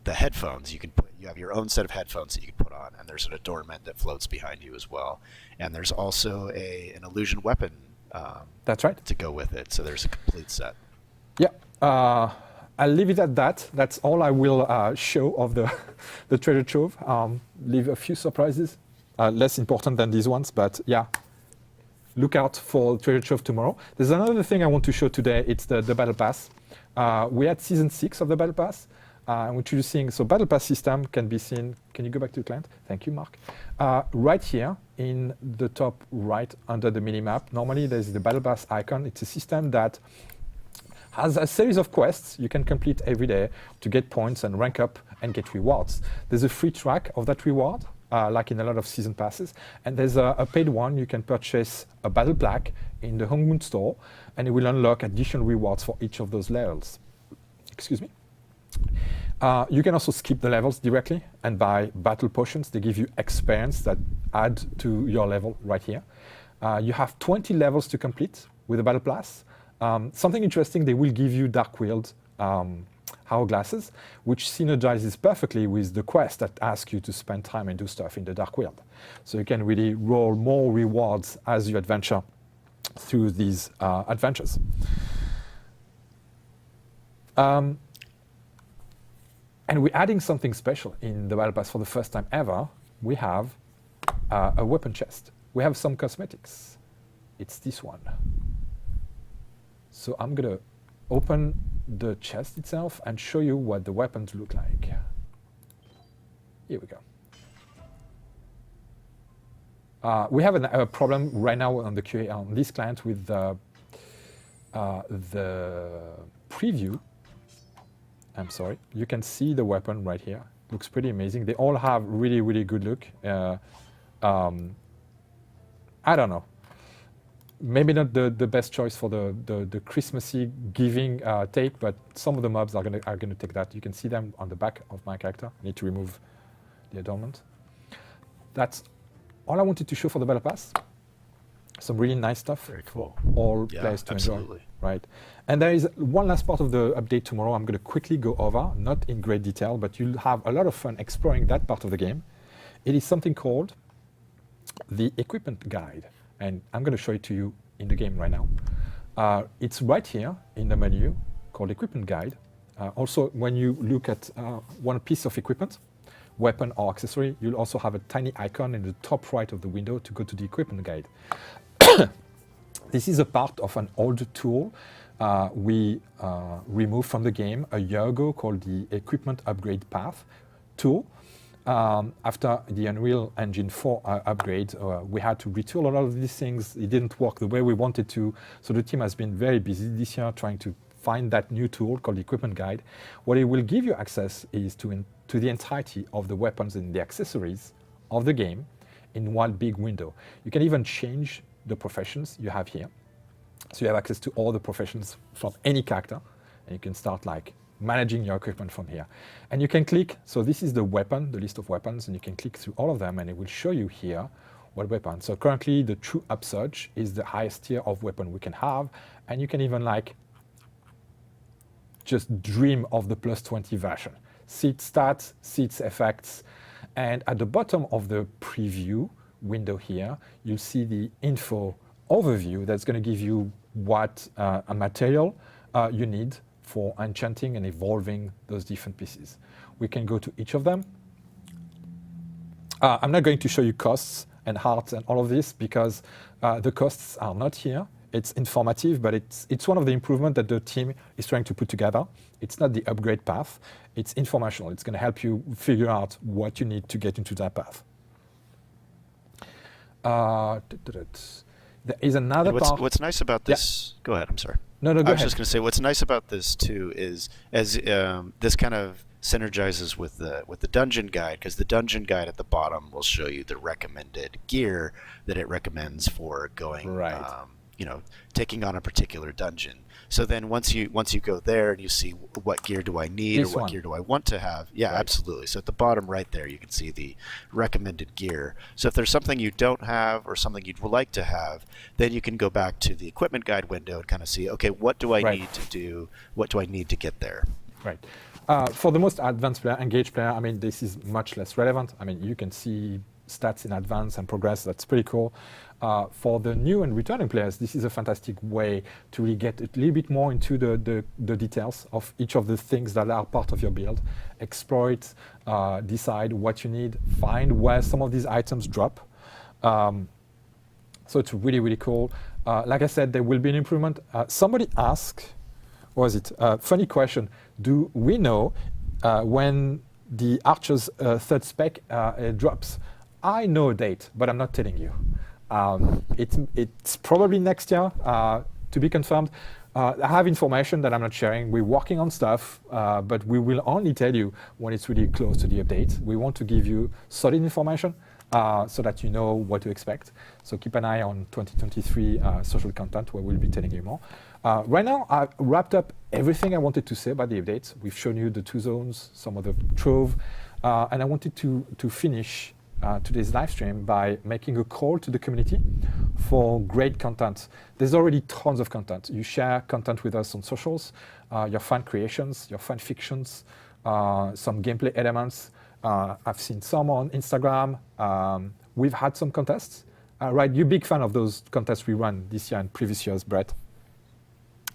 Speaker 2: The headphones you have your own set of headphones that you can put on, and there's an adornment that floats behind you as well. And there's also an illusion weapon.
Speaker 1: That's right.
Speaker 2: To go with it. So there's a complete set.
Speaker 1: Yeah. I'll leave it at that. That's all I will show of the treasure trove. Leave a few surprises. Less important than these ones, but yeah, look out for treasure trove tomorrow. There's another thing I want to show today. It's the battle pass. We had season 6 of the battle pass. Introducing, so battle pass system can be seen. Can you go back to the client? Thank you, Mark. Right here in the top right under the minimap, normally there's the battle pass icon. It's a system that has a series of quests you can complete every day to get points and rank up and get rewards. There's a free track of that reward. Like in a lot of season passes. And there's a paid one. You can purchase a battle plaque in the Hongmoon store, and it will unlock additional rewards for each of those levels. Excuse me. You can also skip the levels directly and buy battle potions. They give you experience that add to your level right here. You have 20 levels to complete with the battle pass. Something interesting, they will give you dark wield hourglasses, which synergizes perfectly with the quest that asks you to spend time and do stuff in the dark wield. So you can really roll more rewards as you adventure through these adventures. And we're adding something special in the battle pass for the first time ever. We have a weapon chest. We have some cosmetics. It's this one. So I'm gonna open the chest itself and show you what the weapons look like. Here we go. We have a problem right now on the QA on this client with the preview. I'm sorry. You can see the weapon right here. Looks pretty amazing. They all have really good look. I don't know. Maybe not the best choice for the Christmassy giving take, but some of the mobs are gonna take that. You can see them on the back of my character. I need to remove the adornment. That's all I wanted to show for the battle pass. Some really nice stuff
Speaker 2: Very cool.
Speaker 1: for all
Speaker 2: Yeah,
Speaker 1: players to
Speaker 2: absolutely.
Speaker 1: enjoy. Right. And there is one last part of the update tomorrow I'm going to quickly go over, not in great detail, but you'll have a lot of fun exploring that part of the game. It is something called the equipment guide. And I'm going to show it to you in the game right now. It's right here in the menu called equipment guide. Also, when you look at one piece of equipment, weapon or accessory, you'll also have a tiny icon in the top right of the window to go to the equipment guide. This is a part of an old tool we removed from the game a year ago called the Equipment Upgrade Path tool. After the Unreal Engine 4 upgrade, we had to retool a lot of these things. It didn't work the way we wanted to, so the team has been very busy this year trying to find that new tool called the Equipment Guide. What it will give you access is to the entirety of the weapons and the accessories of the game in one big window. You can even change the professions you have here. So you have access to all the professions from any character, and you can start like managing your equipment from here. And you can click, so this is the weapon, the list of weapons, and you can click through all of them and it will show you here what weapon. So currently the true upsurge is the highest tier of weapon we can have, and you can even like just dream of the plus 20 version. See its stats, see its effects, and at the bottom of the preview window here, you'll see the info overview that's going to give you what a material you need for enchanting and evolving those different pieces. We can go to each of them. I'm not going to show you costs and hearts and all of this because the costs are not here. It's informative, but it's one of the improvements that the team is trying to put together. It's not the upgrade path. It's informational. It's going to help you figure out what you need to get into that path. There is another part.
Speaker 2: What's nice about this? Yeah. Go ahead. I'm sorry.
Speaker 1: No, go ahead.
Speaker 2: I was just going to say what's nice about this too is as this kind of synergizes with the dungeon guide, because the dungeon guide at the bottom will show you the recommended gear that it recommends for going,
Speaker 1: right.
Speaker 2: Taking on a particular dungeon. So then once you go there and you see what gear do I need or what gear do I want to have, yeah, right. Absolutely. So at the bottom right there, you can see the recommended gear. So if there's something you don't have or something you'd like to have, then you can go back to the equipment guide window and kind of see, okay, what do I need to do? What do I need to get there?
Speaker 1: Right. For the most advanced player, engaged player, I mean, this is much less relevant. I mean, you can see stats in advance and progress. That's pretty cool. For the new and returning players, this is a fantastic way to really get a little bit more into the details of each of the things that are part of your build. Explore it, decide what you need, find where some of these items drop. So it's really, really cool. Like I said, there will be an improvement. Somebody asked, what was it? Funny question. Do we know when the Archer's third spec drops? I know a date, but I'm not telling you. It's probably next year, to be confirmed. I have information that I'm not sharing. We're working on stuff, but we will only tell you when it's really close to the update. We want to give you solid information so that you know what to expect. So keep an eye on 2023 social content where we'll be telling you more. Right now, I've wrapped up everything I wanted to say about the updates. We've shown you the 2 zones, some of the trove, and I wanted to finish today's live stream by making a call to the community for great content. There's already tons of content. You share content with us on socials, your fan creations, your fan fictions, some gameplay elements. I've seen some on Instagram. We've had some contests. Right, you're a big fan of those contests we ran this year and previous years, Brett.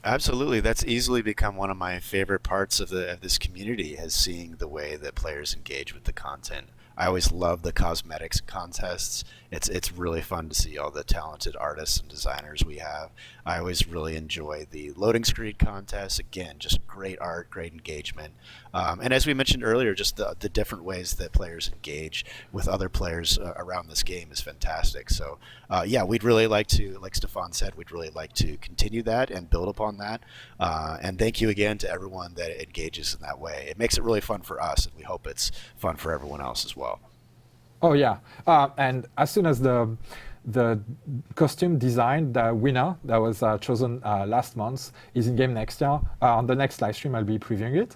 Speaker 2: Absolutely. That's easily become one of my favorite parts of this community, is seeing the way that players engage with the content. I always love the cosmetics contests. It's really fun to see all the talented artists and designers we have. I always really enjoy the loading screen contests. Again, just great art, great engagement. And as we mentioned earlier, just the different ways that players engage with other players around this game is fantastic. So yeah, we'd really like to, like Stefan said, we'd really like to continue that and build upon that. And thank you again to everyone that engages in that way. It makes it really fun for us, and we hope it's fun for everyone else as well.
Speaker 1: Oh yeah, and as soon as the costume design, the winner that was chosen last month, is in game next year, on the next live stream I'll be previewing it.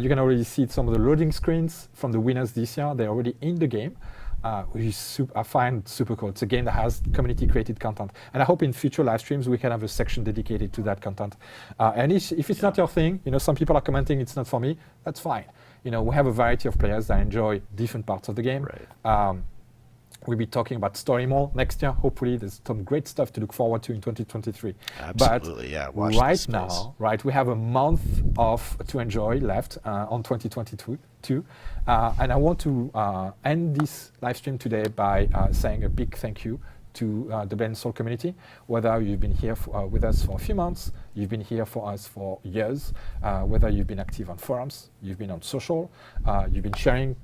Speaker 1: You can already see some of the loading screens from the winners this year. They're already in the game. which is I find super cool. It's a game that has community-created content, and I hope in future live streams we can have a section dedicated to that content. And if it's not your thing, some people are commenting it's not for me. That's fine. We have a variety of players that enjoy different parts of the game.
Speaker 2: Right.
Speaker 1: We'll be talking about story more next year. Hopefully, there's some great stuff to look forward to in 2023.
Speaker 2: Absolutely, yeah.
Speaker 1: Watch right now, we have a month to enjoy left on 2022. And I want to end this live stream today by saying a big thank you to the Blade and Soul community. Whether you've been here with us for a few months, you've been here for us for years, whether you've been active on forums, you've been on social, you've been sharing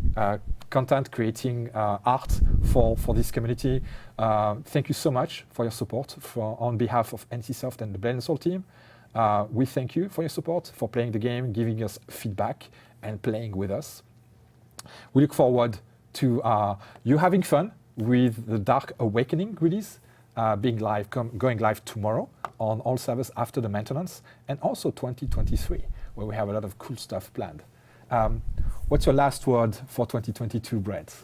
Speaker 1: content, creating art for this community. Thank you so much for your support on behalf of NCSoft and the Blade and Soul team. We thank you for your support, for playing the game, giving us feedback, and playing with us. We look forward to you having fun with the Dark Awakening release going live tomorrow on all servers after the maintenance, and also 2023, where we have a lot of cool stuff planned. What's your last word for 2022, Brett?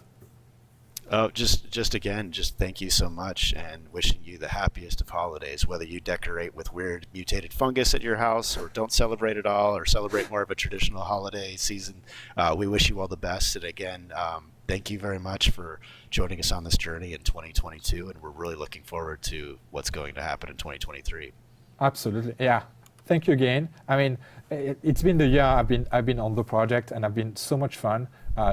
Speaker 2: Oh, just again, thank you so much, and wishing you the happiest of holidays, whether you decorate with weird mutated fungus at your house or don't celebrate at all or celebrate more of a traditional holiday season. We wish you all the best. And again, thank you very much for joining us on this journey in 2022. And we're really looking forward to what's going to happen in 2023.
Speaker 1: Absolutely. Yeah. Thank you again. I mean, it's been the year I've been on the project, and I've been so much fun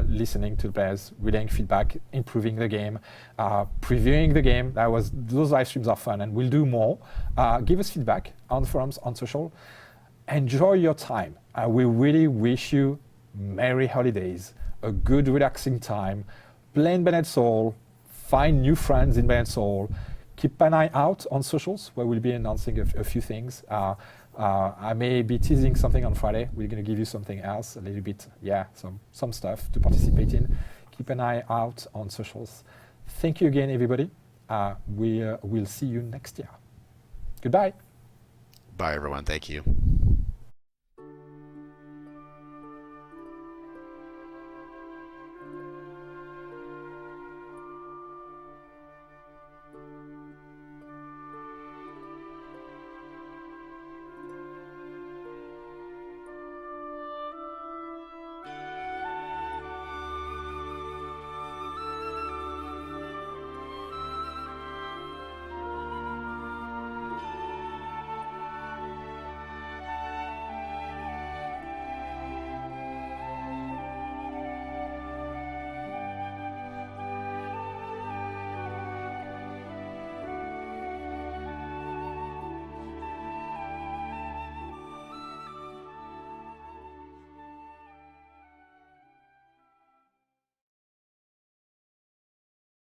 Speaker 1: listening to the players, relaying feedback, improving the game, previewing the game. Those live streams are fun, and we'll do more. Give us feedback on the forums, on social. Enjoy your time. We really wish you merry holidays, a good relaxing time. Play in Blade and Soul, find new friends in Blade and Soul. Keep an eye out on socials, where we'll be announcing a few things. I may be teasing something on Friday. We're going to give you something else, a little bit, some stuff to participate in. Keep an eye out on socials. Thank you again, everybody. We'll see you next year. Goodbye.
Speaker 2: Bye, everyone. Thank you.